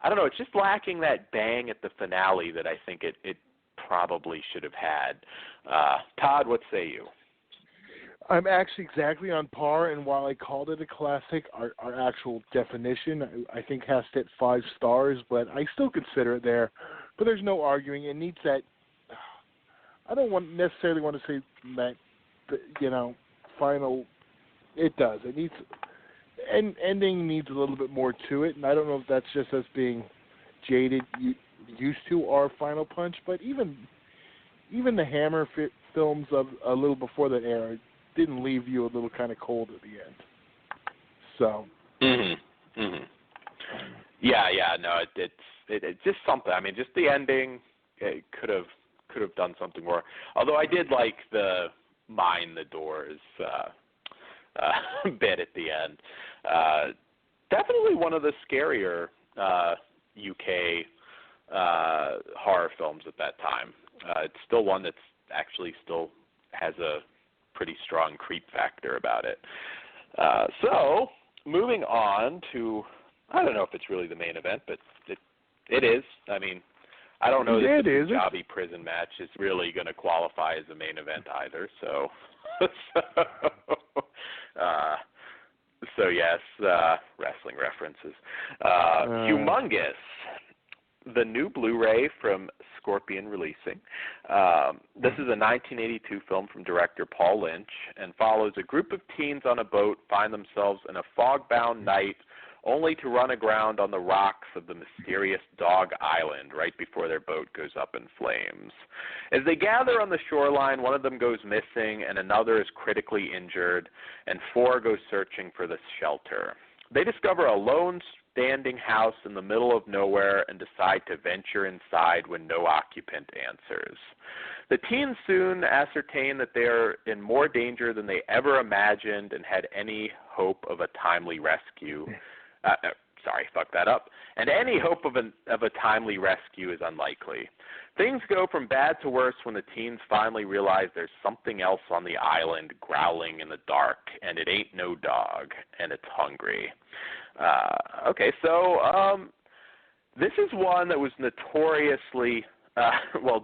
I don't know, it's just lacking that bang at the finale that I think it probably should have had. Todd, what say you? I'm actually exactly on par, and while I called it a classic, our actual definition, I think, has to hit 5 stars, but I still consider it there. But there's no arguing. It needs that, I don't necessarily want to say that, final, it does. It needs, ending needs a little bit more to it, and I don't know if that's just us being jaded, used to our Final Punch, but even the Hammer films of a little before that era didn't leave you a little kind of cold at the end. So. Yeah. No, it's just something. I mean, just the ending. It could have done something more. Although I did like the Mind the Doors bit at the end. Definitely one of the scarier UK horror films at that time. It's still one that's actually still has a pretty strong creep factor about it. So, moving on to, I don't know if it's really the main event, but it is. I mean, I don't know that the Punjabi prison match is really going to qualify as a main event either. So, so yes, wrestling references. Humongous, the new Blu-ray from Scorpion Releasing. This is a 1982 film from director Paul Lynch and follows a group of teens on a boat find themselves in a fog-bound night only to run aground on the rocks of the mysterious Dog Island right before their boat goes up in flames. As they gather on the shoreline, one of them goes missing and another is critically injured, and 4 go searching for the shelter. They discover a lone standing house in the middle of nowhere and decide to venture inside when no occupant answers. The teens soon ascertain that they are in more danger than they ever imagined and had any hope of a timely rescue. And any hope of a timely rescue is unlikely. Things go from bad to worse when the teens finally realize there's something else on the island growling in the dark, and it ain't no dog, and it's hungry. This is one that was notoriously,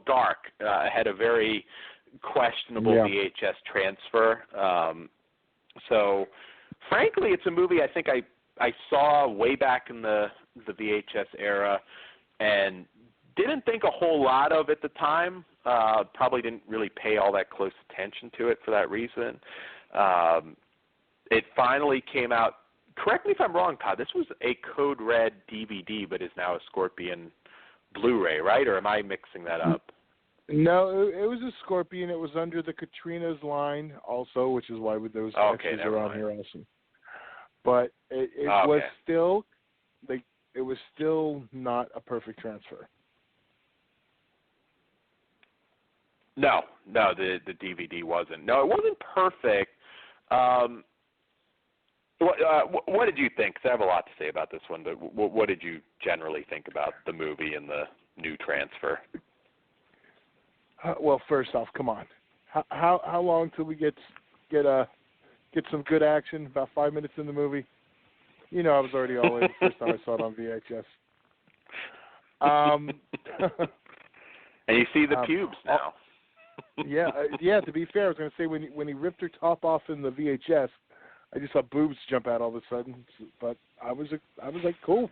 dark. Had a very questionable VHS transfer. So, frankly, it's a movie I think I saw way back in the VHS era and didn't think a whole lot of at the time. Probably didn't really pay all that close attention to it for that reason. It finally came out. Correct me if I'm wrong, Todd. This was a Code Red DVD, but is now a Scorpion Blu-ray, right? Or am I mixing that up? No, it was a Scorpion. It was under the Katrina's line also, which is why those extras are on here also. But it was still, it was still not a perfect transfer. No, the DVD wasn't. No, it wasn't perfect. What did you think? 'Cause I have a lot to say about this one, but what did you generally think about the movie and the new transfer? Well, first off, come on. How long till we get some good action? About 5 minutes in the movie. You know, I was already all in the first time I saw it on VHS. And you see the pubes now. Yeah. To be fair, I was going to say when he ripped her top off in the VHS, I just saw boobs jump out all of a sudden. But I was like, cool.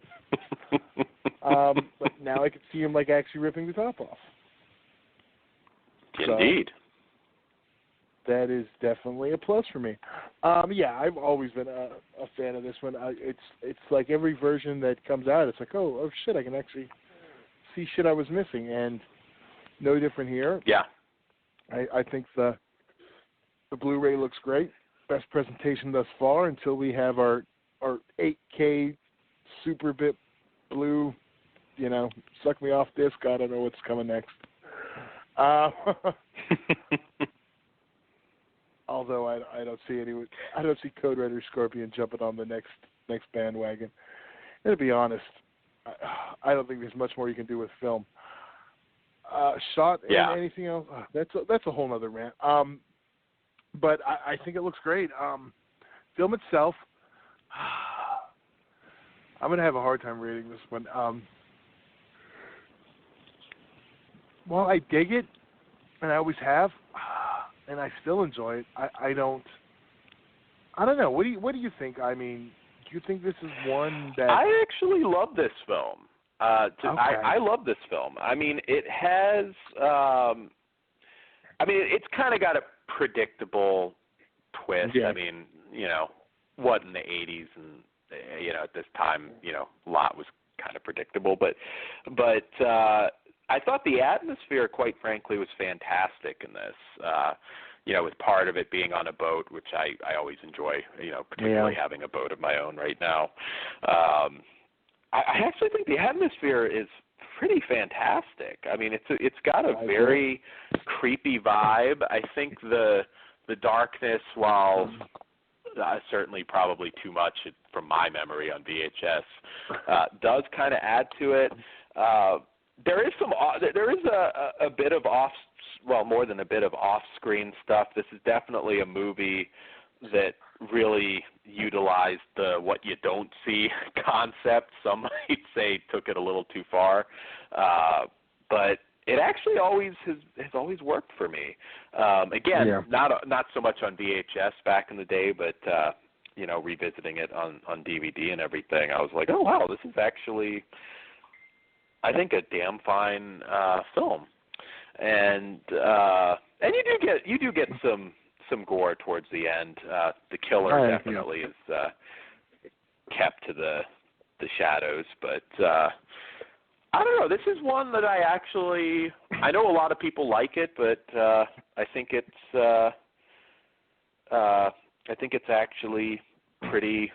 But now I can see him like actually ripping the top off. Indeed. So that is definitely a plus for me. I've always been a fan of this one. It's like every version that comes out, it's like, oh shit, I can actually see shit I was missing, and no different here. Yeah. I think the Blu-ray looks great. Best presentation thus far until we have our 8K Super Bit Blue, suck me off disc. I don't know what's coming next. Although I don't see Code Red or Scorpion jumping on the next bandwagon. And to be honest, I don't think there's much more you can do with film. Shot and anything else, that's a whole other rant. But I think it looks great. Film itself, I'm going to have a hard time rating this one. Well, I dig it, and I always have, and I still enjoy it. I don't know. What do you think? I mean, do you think this is one that I actually love this film? I love this film. I mean, it has. It's kind of got a predictable twist. Yeah. I mean, what in the 80s and at this time, a lot was kind of predictable, but I thought the atmosphere, quite frankly, was fantastic in this. With part of it being on a boat, which I always enjoy, particularly having a boat of my own right now. I actually think the atmosphere is pretty fantastic. I mean, it's got a very creepy vibe. I think the darkness, while certainly probably too much from my memory on VHS, does kind of add to it. There is a bit of more than a bit of off-screen stuff. This is definitely a movie that really utilized the what you don't see concept. Some might say took it a little too far, but it actually has always worked for me. Again, not so much on VHS back in the day, but revisiting it on DVD and everything, I was like, oh wow, this is actually, I think, a damn fine film. And you do get some gore towards the end. The killer definitely is kept to the shadows, but I don't know. This is one that I know a lot of people like it, but I think it's actually pretty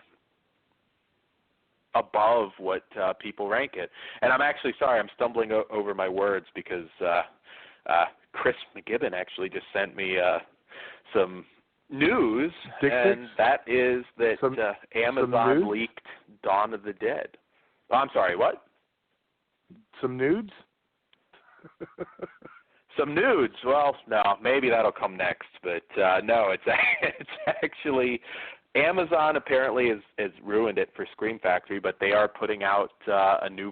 above what people rank it. And I'm actually sorry, I'm stumbling over my words because Chris McGibbon actually just sent me some news, and that is that Amazon leaked Dawn of the Dead. Oh, I'm sorry, what? Some nudes? Some nudes. Well, no, maybe that'll come next, but no, it's actually Amazon apparently has ruined it for Scream Factory, but they are putting out a new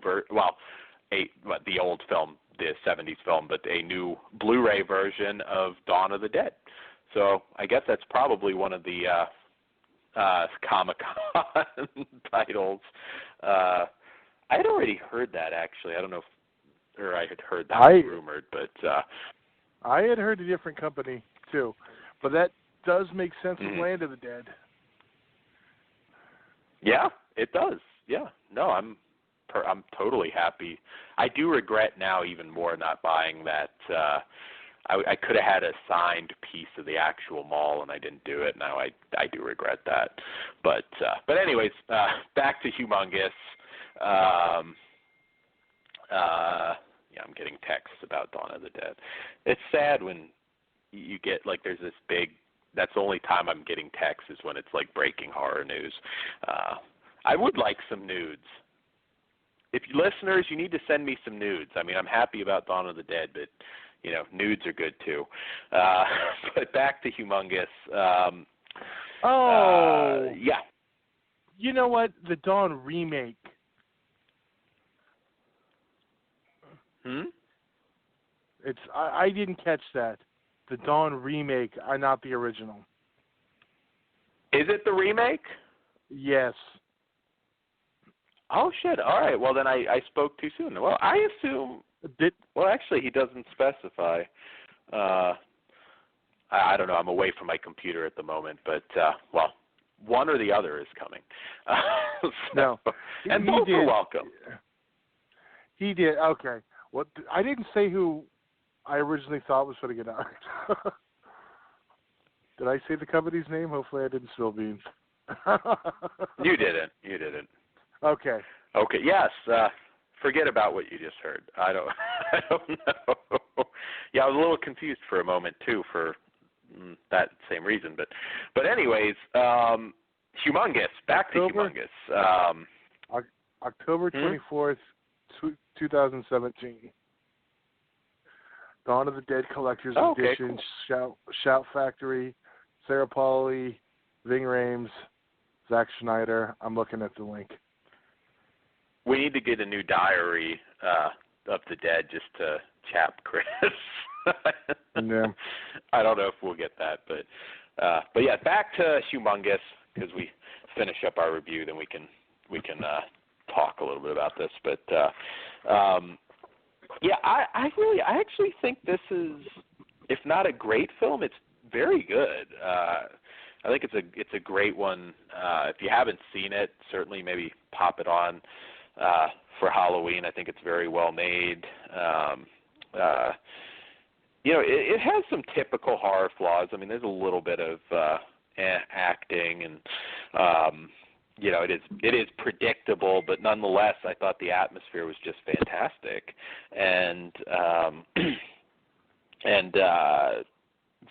the old film, the 70s film, but a new Blu-ray version of Dawn of the Dead. So I guess that's probably one of the Comic-Con titles. I had already heard that, actually. I don't know if or I had heard that was rumored, but I had heard a different company too, but that does make sense with Land of the Dead. Yeah, it does. Yeah, no, I'm totally happy. I do regret now even more not buying that. I could have had a signed piece of the actual mall, and I didn't do it. Now I do regret that. But anyways, back to Humongous. Yeah, I'm getting texts about Dawn of the Dead. It's sad when you get, like, there's this big, that's the only time I'm getting texts is when it's like breaking horror news. I would like some nudes. If you listeners, you need to send me some nudes. I mean, I'm happy about Dawn of the Dead, but, you know, nudes are good too. But back to Humongous. Yeah. You know what? The Dawn remake. I didn't catch that. The Dawn remake, not the original. Is it the remake? Yes. Oh shit! All right. Well, then I spoke too soon. Well, I assume. Well, actually, he doesn't specify. I don't know. I'm away from my computer at the moment, but well, one or the other is coming. So, no. And both are welcome. He did. Okay. Well, I didn't say who I originally thought was putting it out. Did I say the company's name? Hopefully I didn't spill beans. You didn't. Okay. Okay. Yes. Forget about what you just heard. I don't know. Yeah, I was a little confused for a moment too for that same reason. But anyways, Humongous. Back to Humongous. October 24th, 2017. Dawn of the Dead Collector's Edition. Cool. Shout Factory. Sarah Pauly, Ving Rhames, Zack Schneider. I'm looking at the link. We need to get a new diary of the dead just to chap Chris. Yeah. I don't know if we'll get that, but yeah, back to Humongous because we finish up our review, then we can talk a little bit about this. But yeah, I actually think this is, if not a great film, it's very good. I think it's a great one. If you haven't seen it, certainly maybe pop it on for Halloween. I think it's very well made. You know, it has some typical horror flaws. I mean, there's a little bit of acting, and you know, it is predictable, but nonetheless, I thought the atmosphere was just fantastic, and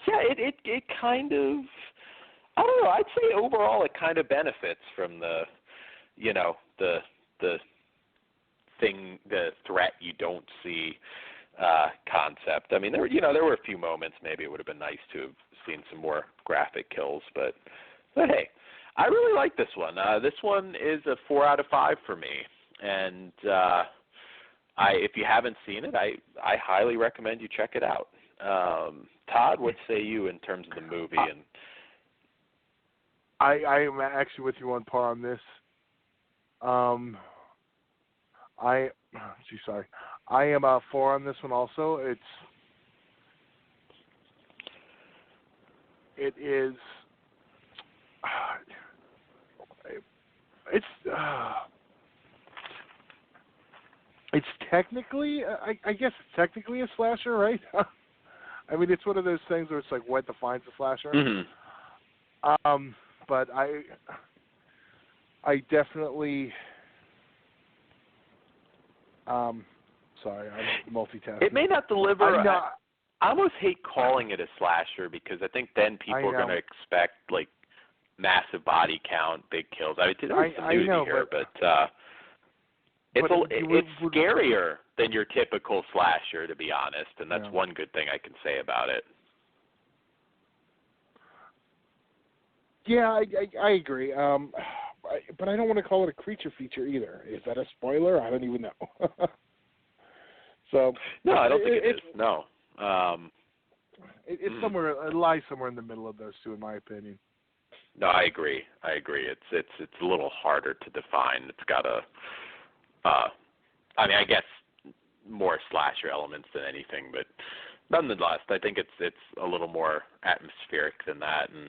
yeah, it kind of, I don't know, I'd say overall it kind of benefits from the, you know, the threat you don't see concept. I mean, there were a few moments maybe it would have been nice to have seen some more graphic kills, but hey, I really like this one. This one is a 4 out of 5 for me, and if you haven't seen it, I highly recommend you check it out. Todd, what say you in terms of the movie? And I am actually with you on par on this. I am 4 on this one also. It's technically, I guess it's technically a slasher, right? I mean, it's one of those things where it's like, what defines a slasher? Mm-hmm. But I definitely, sorry, I'm multitasking. It may not deliver. I almost hate calling it a slasher because I think then people are going to expect like massive body count, big kills. I mean, there's some nudity here, but it's scarier than your typical slasher, to be honest, and that's one good thing I can say about it. Yeah, I agree. But I don't want to call it a creature feature either. Is that a spoiler? I don't even know. So no, I don't think it is. No. It's somewhere. It lies somewhere in the middle of those two, in my opinion. No, I agree. It's a little harder to define. It's got a. I mean, I guess more slasher elements than anything, but nonetheless, I think it's a little more atmospheric than that, and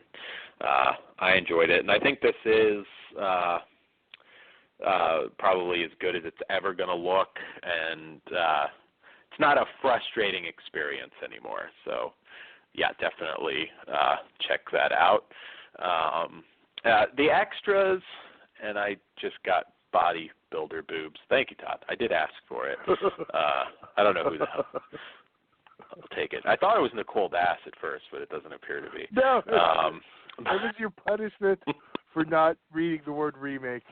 I enjoyed it. And I think this is probably as good as it's ever going to look, and it's not a frustrating experience anymore. So, yeah, definitely check that out. The extras, and I just got bodybuilder boobs. Thank you, Todd. I did ask for it. I don't know who the hell. I'll take it. I thought it was Nicole Bass at first, but it doesn't appear to be. No, that was your punishment for not reading the word remake.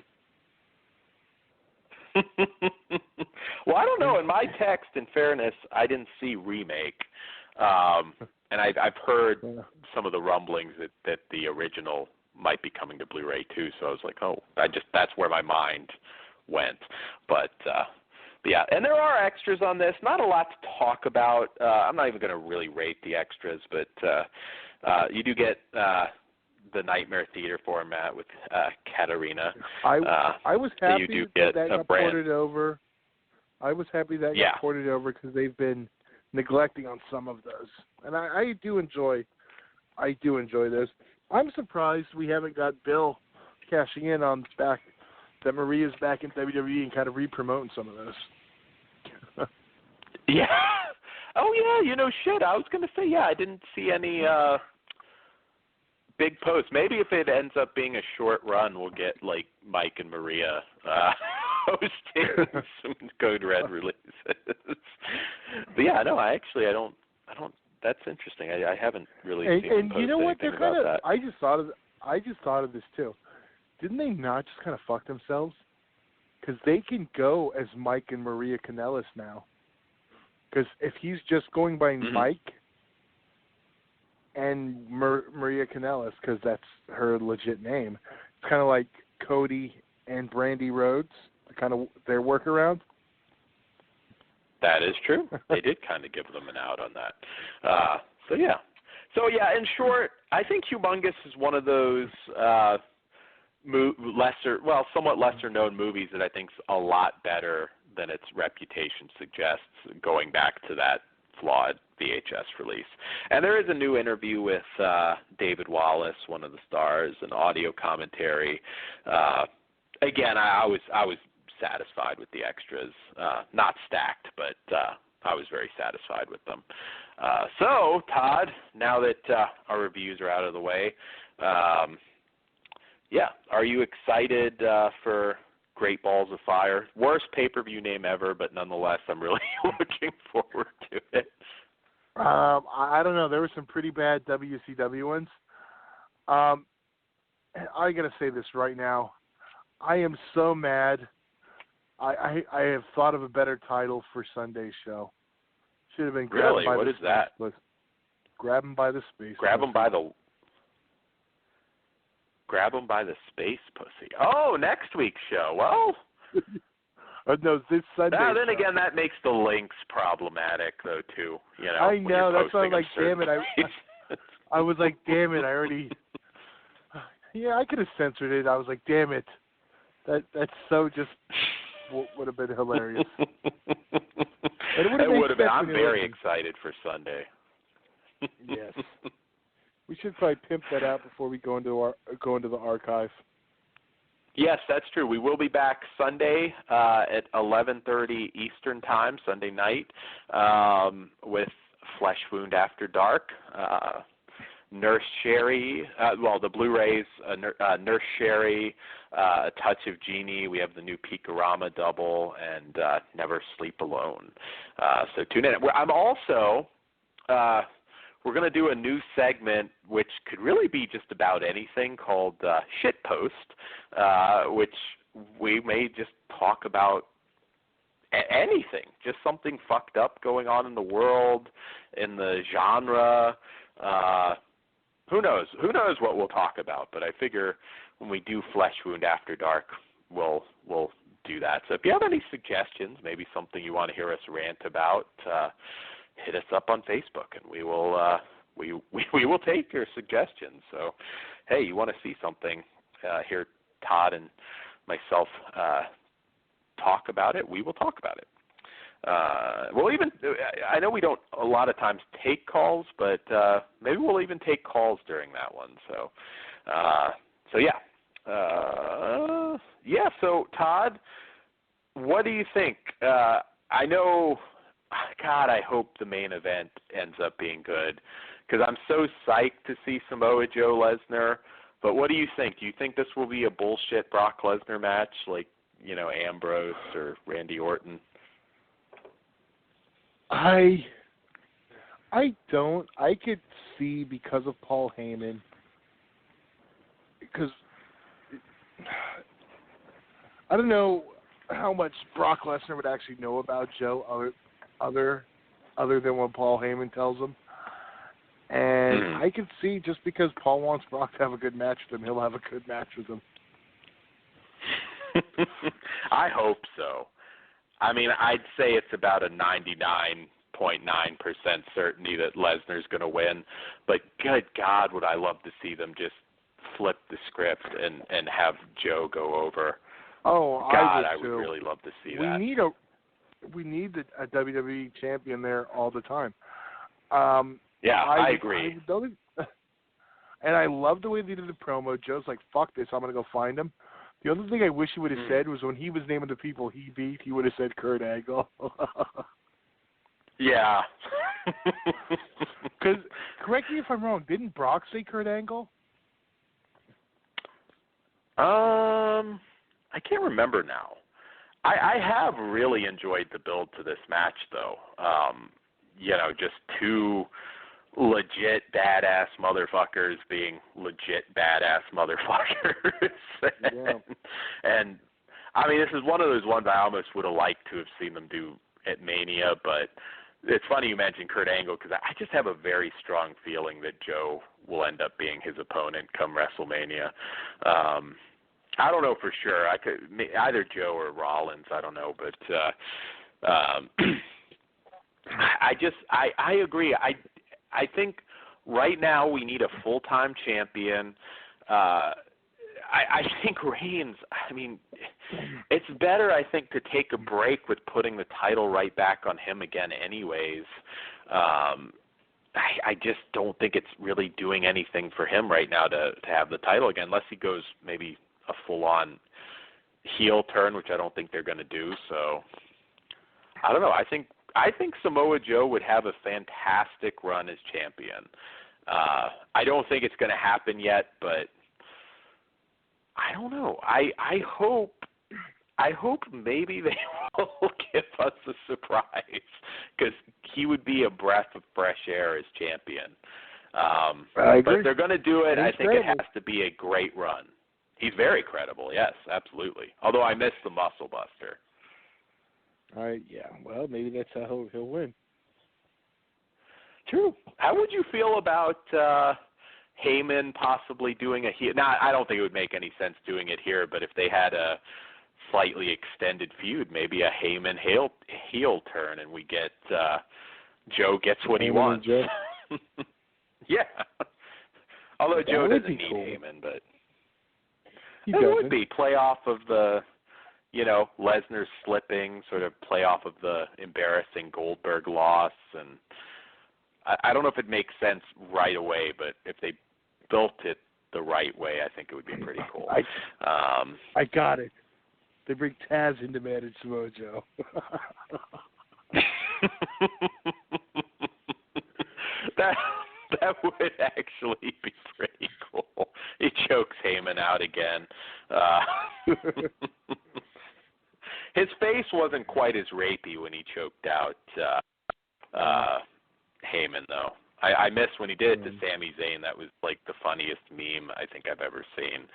Well, I don't know. In my text, in fairness, I didn't see remake, and I've heard some of the rumblings that the original might be coming to Blu-ray too. So I was like, oh, that's where my mind went. But yeah, and there are extras on this. Not a lot to talk about. I'm not even going to really rate the extras, but you do get the Nightmare Theater format with Katarina. I was happy that got brand. ported over. I was happy that got ported over because they've been neglecting on some of those, and I do enjoy this. I'm surprised we haven't got Bill cashing in on that Maria's back in WWE and kind of re-promoting some of those. Yeah. Oh yeah. Shit. I was gonna say I didn't see any big posts. Maybe if it ends up being a short run, we'll get like Mike and Maria hosting some Code Red releases. But yeah, no, I don't. That's interesting. I haven't really seen them post you know what? They're kind of. I just thought of this too. Didn't they not just kind of fuck themselves? Because they can go as Mike and Maria Kanellis now. Because if he's just going by Mike and Maria Kanellis, because that's her legit name, it's kind of like Cody and Brandy Rhodes, kind of their workaround. That is true. They did kind of give them an out on that. So yeah, in short, I think Humongous is one of those somewhat lesser known movies that I think is a lot better than its reputation suggests, going back to that flawed VHS release. And there is a new interview with David Wallace, one of the stars, and audio commentary. Again, I was satisfied with the extras, not stacked, but I was very satisfied with them. So, Todd, now that our reviews are out of the way, are you excited for Great Balls of Fire? Worst pay-per-view name ever, but nonetheless, I'm really looking forward to it. I don't know. There were some pretty bad WCW ones. I got to say this right now. I am so mad. I have thought of a better title for Sunday's show. Should have been Grab 'em by what the is that? Grab 'em by the space. Grab 'em by the space pussy. Oh, next week's show. Well, no, this Sunday. Then again, that makes the links problematic, though, too. I know. That's why I was like, damn it. I was like, damn it. I already. Yeah, I could have censored it. I was like, damn it. That's so just. Would have been hilarious. It would have been. I'm very excited for Sunday. Yes. We should probably pimp that out before we go into the archive. Yes, that's true. We will be back Sunday at 11:30 Eastern Time, Sunday night, with Flesh Wound After Dark. Nurse Sherry, the Blu-rays, Nurse Sherry, A Touch of Genie. We have the new Peakorama double, and Never Sleep Alone. So tune in. I'm also, we're going to do a new segment, which could really be just about anything, called Shitpost, which we may just talk about anything, just something fucked up going on in the world, in the genre. Who knows? Who knows what we'll talk about? But I figure when we do Flesh Wound After Dark, we'll do that. So if you have any suggestions, maybe something you want to hear us rant about, hit us up on Facebook, and we will take your suggestions. So, hey, you want to see something? Hear Todd and myself talk about it? We will talk about it. Even I know we don't a lot of times take calls, but maybe we'll even take calls during that one. So yeah. So Todd, what do you think? I know, God, I hope the main event ends up being good because I'm so psyched to see Samoa Joe Lesnar. But what do you think? Do you think this will be a bullshit Brock Lesnar match like, Ambrose or Randy Orton? I don't. I could see because of Paul Heyman, because I don't know how much Brock Lesnar would actually know about Joe other than what Paul Heyman tells him. And I could see just because Paul wants Brock to have a good match with him, he'll have a good match with him. I hope so. I mean, I'd say it's about a 99.9% certainty that Lesnar's going to win. But good God, would I love to see them just flip the script and have Joe go over. Oh, God, I would really love to see that. We need a WWE champion there all the time. I agree. And I love the way they did the promo. Joe's like, fuck this, I'm going to go find him. The other thing I wish he would have said was when he was naming the people he beat, he would have said Kurt Angle. Yeah. Because, correct me if I'm wrong, didn't Brock say Kurt Angle? I can't remember now. I have really enjoyed the build to this match, though. Just two legit badass motherfuckers being legit badass motherfuckers. Yeah. And I mean, this is one of those ones I almost would have liked to have seen them do at Mania, but it's funny you mentioned Kurt Angle because I just have a very strong feeling that Joe will end up being his opponent come WrestleMania. I don't know for sure. I could either Joe or Rollins. I don't know, but I agree. I think right now we need a full-time champion. I think Reigns, I mean, it's better, I think, to take a break with putting the title right back on him again anyways. I just don't think it's really doing anything for him right now to have the title again, unless he goes maybe a full-on heel turn, which I don't think they're going to do. So, I don't know. I think Samoa Joe would have a fantastic run as champion. I don't think it's going to happen yet, but I don't know. I hope maybe they will give us a surprise because he would be a breath of fresh air as champion. But if they're going to do it, I think it has to be a great run. He's very credible, yes, absolutely. Although I miss the Muscle Buster. All right, yeah. Well, maybe that's how he'll win. True. How would you feel about Heyman possibly doing a heel? Now, I don't think it would make any sense doing it here, but if they had a slightly extended feud, maybe a Heyman heel turn, and we get Joe gets what he wants. Yeah. Although Joe doesn't need Heyman, but it would be play off of the, Lesnar slipping, sort of play off of the embarrassing Goldberg loss. And I don't know if it makes sense right away, but if they built it the right way, I think it would be pretty cool. I got it. They bring Taz in to manage Samoa Joe. That would actually be pretty cool. He chokes Heyman out again. His face wasn't quite as rapey when he choked out Heyman, though. I miss when he did it to Sami Zayn. That was like the funniest meme I think I've ever seen.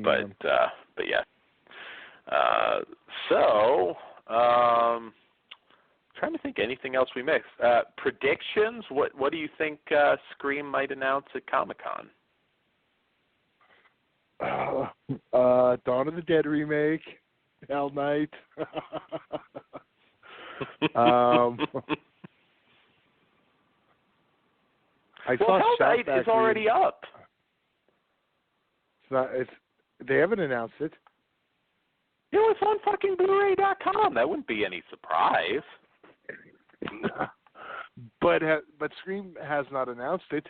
But yeah. Trying to think anything else we missed. Predictions? What do you think Scream might announce at Comic-Con? Dawn of the Dead remake, Hell Night. Hell Night is already up. They haven't announced it. It was on fucking Blu-ray.com. That wouldn't be any surprise. But Scream has not announced it.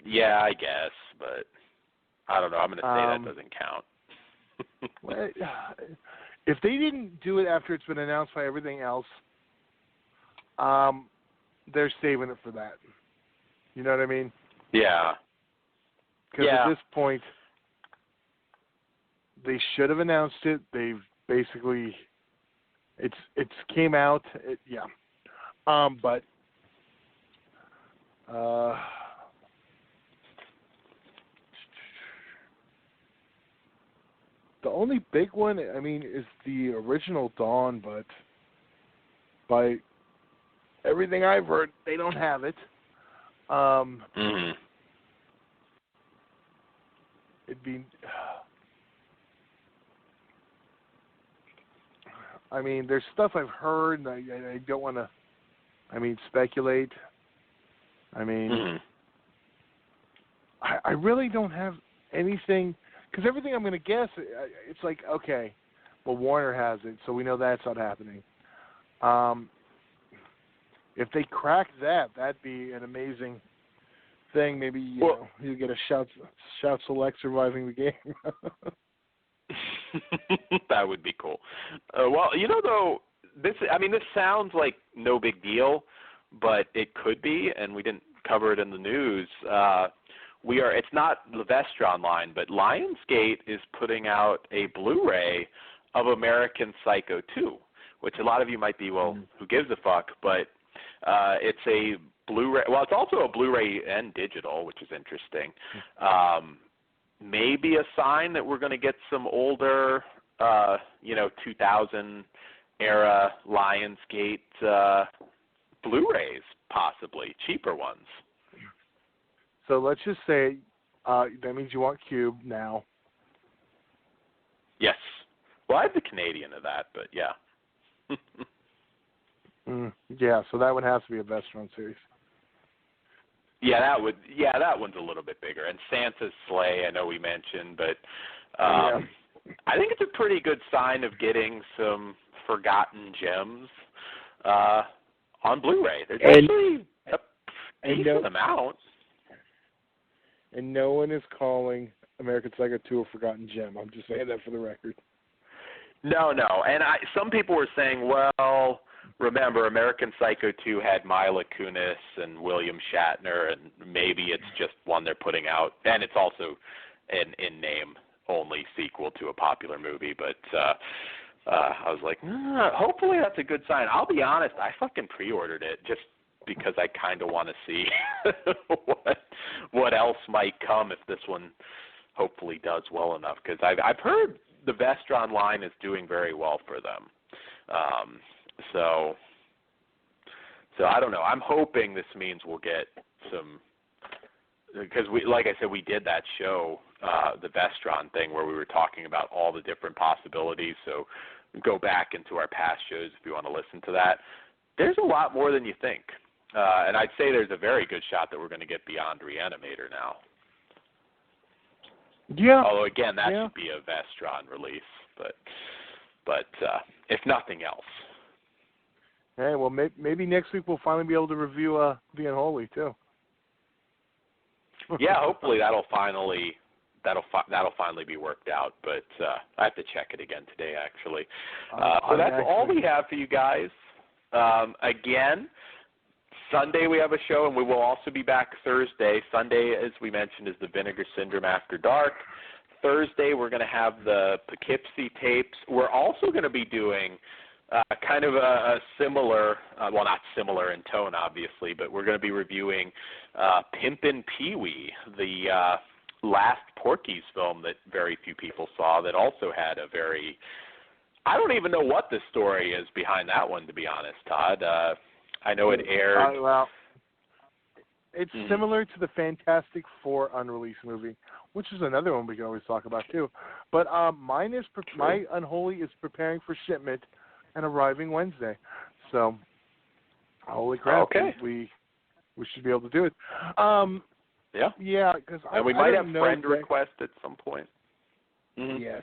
Yeah, I guess, but I don't know. I'm going to say that doesn't count. If they didn't do it after it's been announced by everything else, they're saving it for that. You know what I mean? Yeah. Because at this point, they should have announced it. They've basically, it's came out. But the only big one, I mean, is the original Dawn, but by everything I've heard, they don't have it. It'd be, I mean, there's stuff I've heard, and I don't want to, speculate. I mean, I really don't have anything, because everything I'm going to guess, it's like, okay, well, Warner has it, so we know that's not happening. If they crack that, that'd be an amazing thing. Maybe you get a shout select surviving the game. That would be cool. Well, though, this sounds like no big deal, but it could be, and we didn't cover it in the news. It's not the Vestron line, but Lionsgate is putting out a Blu-ray of American Psycho 2, which a lot of you might be, well, who gives a fuck, but it's a Blu-ray. Well, it's also a Blu-ray and digital, which is interesting. Maybe a sign that we're going to get some older, 2000 era Lionsgate Blu-rays, possibly cheaper ones. So let's just say that means you want Cube now. Yes. Well, I have the Canadian of that, but yeah. Yeah, so that would have to be a Vestron series. Yeah, that one's a little bit bigger. And Santa's Sleigh, I know we mentioned, but I think it's a pretty good sign of getting some forgotten gems on Blu-ray. There's actually a decent amount. And no one is calling American Psycho 2 a forgotten gem. I'm just saying that for the record. No. And some people were saying, well, remember, American Psycho 2 had Mila Kunis and William Shatner, and maybe it's just one they're putting out. And it's also an in-name only sequel to a popular movie. But I was like, hopefully that's a good sign. I'll be honest, I fucking pre-ordered it just because I kind of want to see what else might come if this one hopefully does well enough. Because I've heard the Vestron line is doing very well for them. So I don't know. I'm hoping this means we'll get some, because like I said, we did that show, the Vestron thing, where we were talking about all the different possibilities. So go back into our past shows if you want to listen to that. There's a lot more than you think. And I'd say there's a very good shot that we're going to get Beyond Reanimator now. Yeah. Although, again, that should be a Vestron release. But if nothing else. Hey, well, maybe next week we'll finally be able to review The Unholy, too. Yeah, hopefully that'll finally be worked out. But I have to check it again today, actually. So that's all we have for you guys. Again, Sunday we have a show, and we will also be back Thursday. Sunday, as we mentioned, is the Vinegar Syndrome After Dark. Thursday, we're going to have the Poughkeepsie tapes. We're also going to be doing kind of a similar, well, not similar in tone, obviously, but we're going to be reviewing Pimpin' Pee-wee, the last Porky's film that very few people saw, that also had a very, I don't even know what the story is behind that one, to be honest, Todd. I know it aired. Well, it's similar to the Fantastic Four unreleased movie, which is another one we can always talk about too. But my Unholy is preparing for shipment and arriving Wednesday. So, holy crap! Okay. We should be able to do it. Yeah. Yeah, because we might have friend request at some point. Mm-hmm. Yes.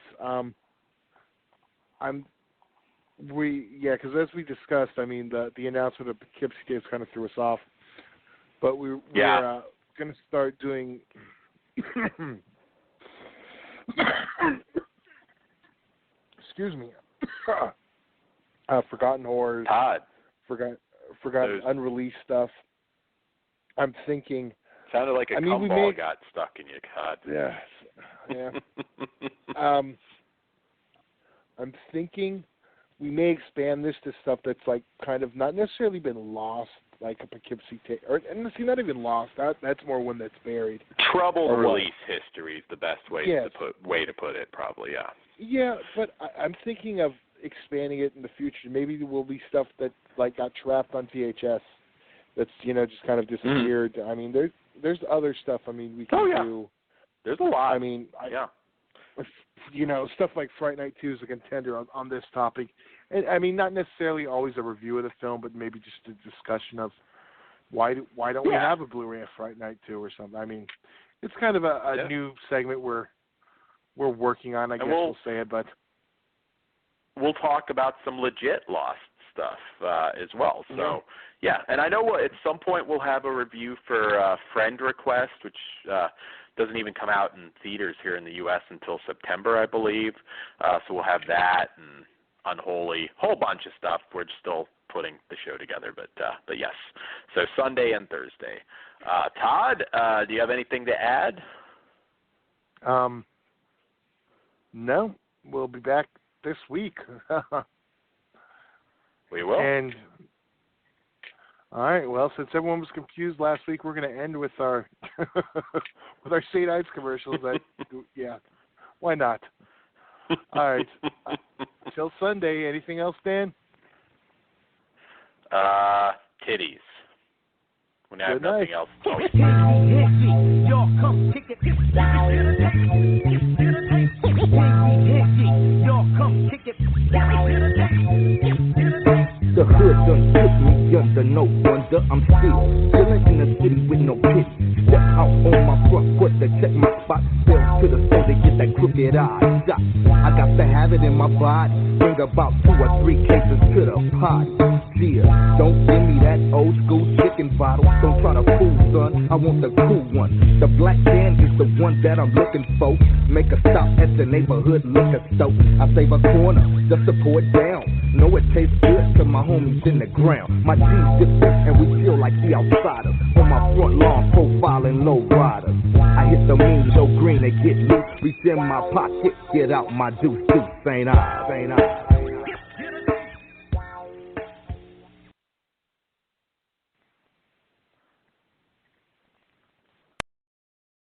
Because as we discussed, I mean, the announcement of Poughkeepsie Days kind of threw us off. But we're going to start doing. Excuse me. Forgotten horrors. Todd. Forgotten unreleased stuff. I'm thinking. Sounded like a ball got stuck in you, Todd. Yes. Yeah. I'm thinking we may expand this to stuff that's like kind of not necessarily been lost, like a Poughkeepsie Days, or not even lost. That's more one that's buried. Troubled release history is the best way to put it, probably. Yeah. Yeah, but I'm thinking of expanding it in the future. Maybe there will be stuff that like got trapped on VHS. That's just kind of disappeared. I mean, there's other stuff. I mean, we can do. There's a lot. I mean, stuff like Fright Night 2 is a contender on this topic. And I mean, not necessarily always a review of the film, but maybe just a discussion of why don't we have a Blu-ray of Fright Night 2 or something. I mean, it's kind of a new segment we're working on, I guess we'll say it, but we'll talk about some legit lost stuff as well. So, and I know at some point we'll have a review for Friend Request, which doesn't even come out in theaters here in the U.S. until September, I believe. So we'll have that and Unholy, whole bunch of stuff. We're still putting the show together, but yes. So Sunday and Thursday. Todd, do you have anything to add? No. We'll be back this week. We will. And all right. Well, since everyone was confused last week, we're going to end with our with our St. Ives commercials. Why not? All right. Till Sunday. Anything else, Dan? Titties. When I have nothing else. Y'all come kick it. Y'all come kick it. The hood done took me under, no wonder I'm still chillin' in the city with no pity. Step out on my front porch to check my spot. Fell to the store to get that crooked eye shot. I got to have it in my body. Bring about 2 or 3 cases to the party. Yeah, don't give me that old school chicken bottle. Don't try to fool, son. I want the cool one. The black can is the one that I'm looking for. Make a stop at the neighborhood liquor store. I save a corner just to pour it down. Know it tastes good to my homies in the ground. My jeans different and we feel like the outsiders. On my front lawn profiling low riders. I hit the moon so green they get loose. Reach in my pocket, get out my deuce, St. Ives.